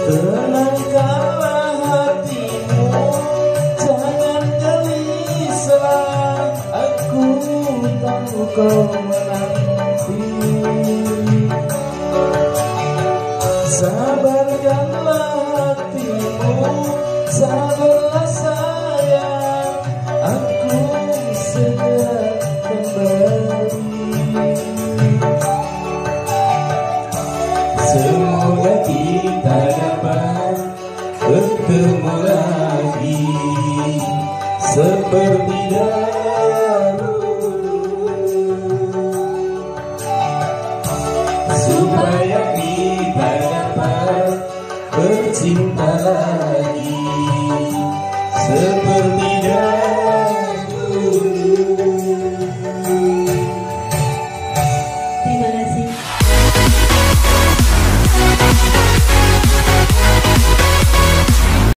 Tenangkanlah hatimu, jangan gelisah. Aku tahu kau menanti. Sabarkanlah hatimu, sabarlah sayang. Aku segera kembali. Semoga kita dapat bertemu lagi seperti dahulu, supaya kita dapat bercinta lagi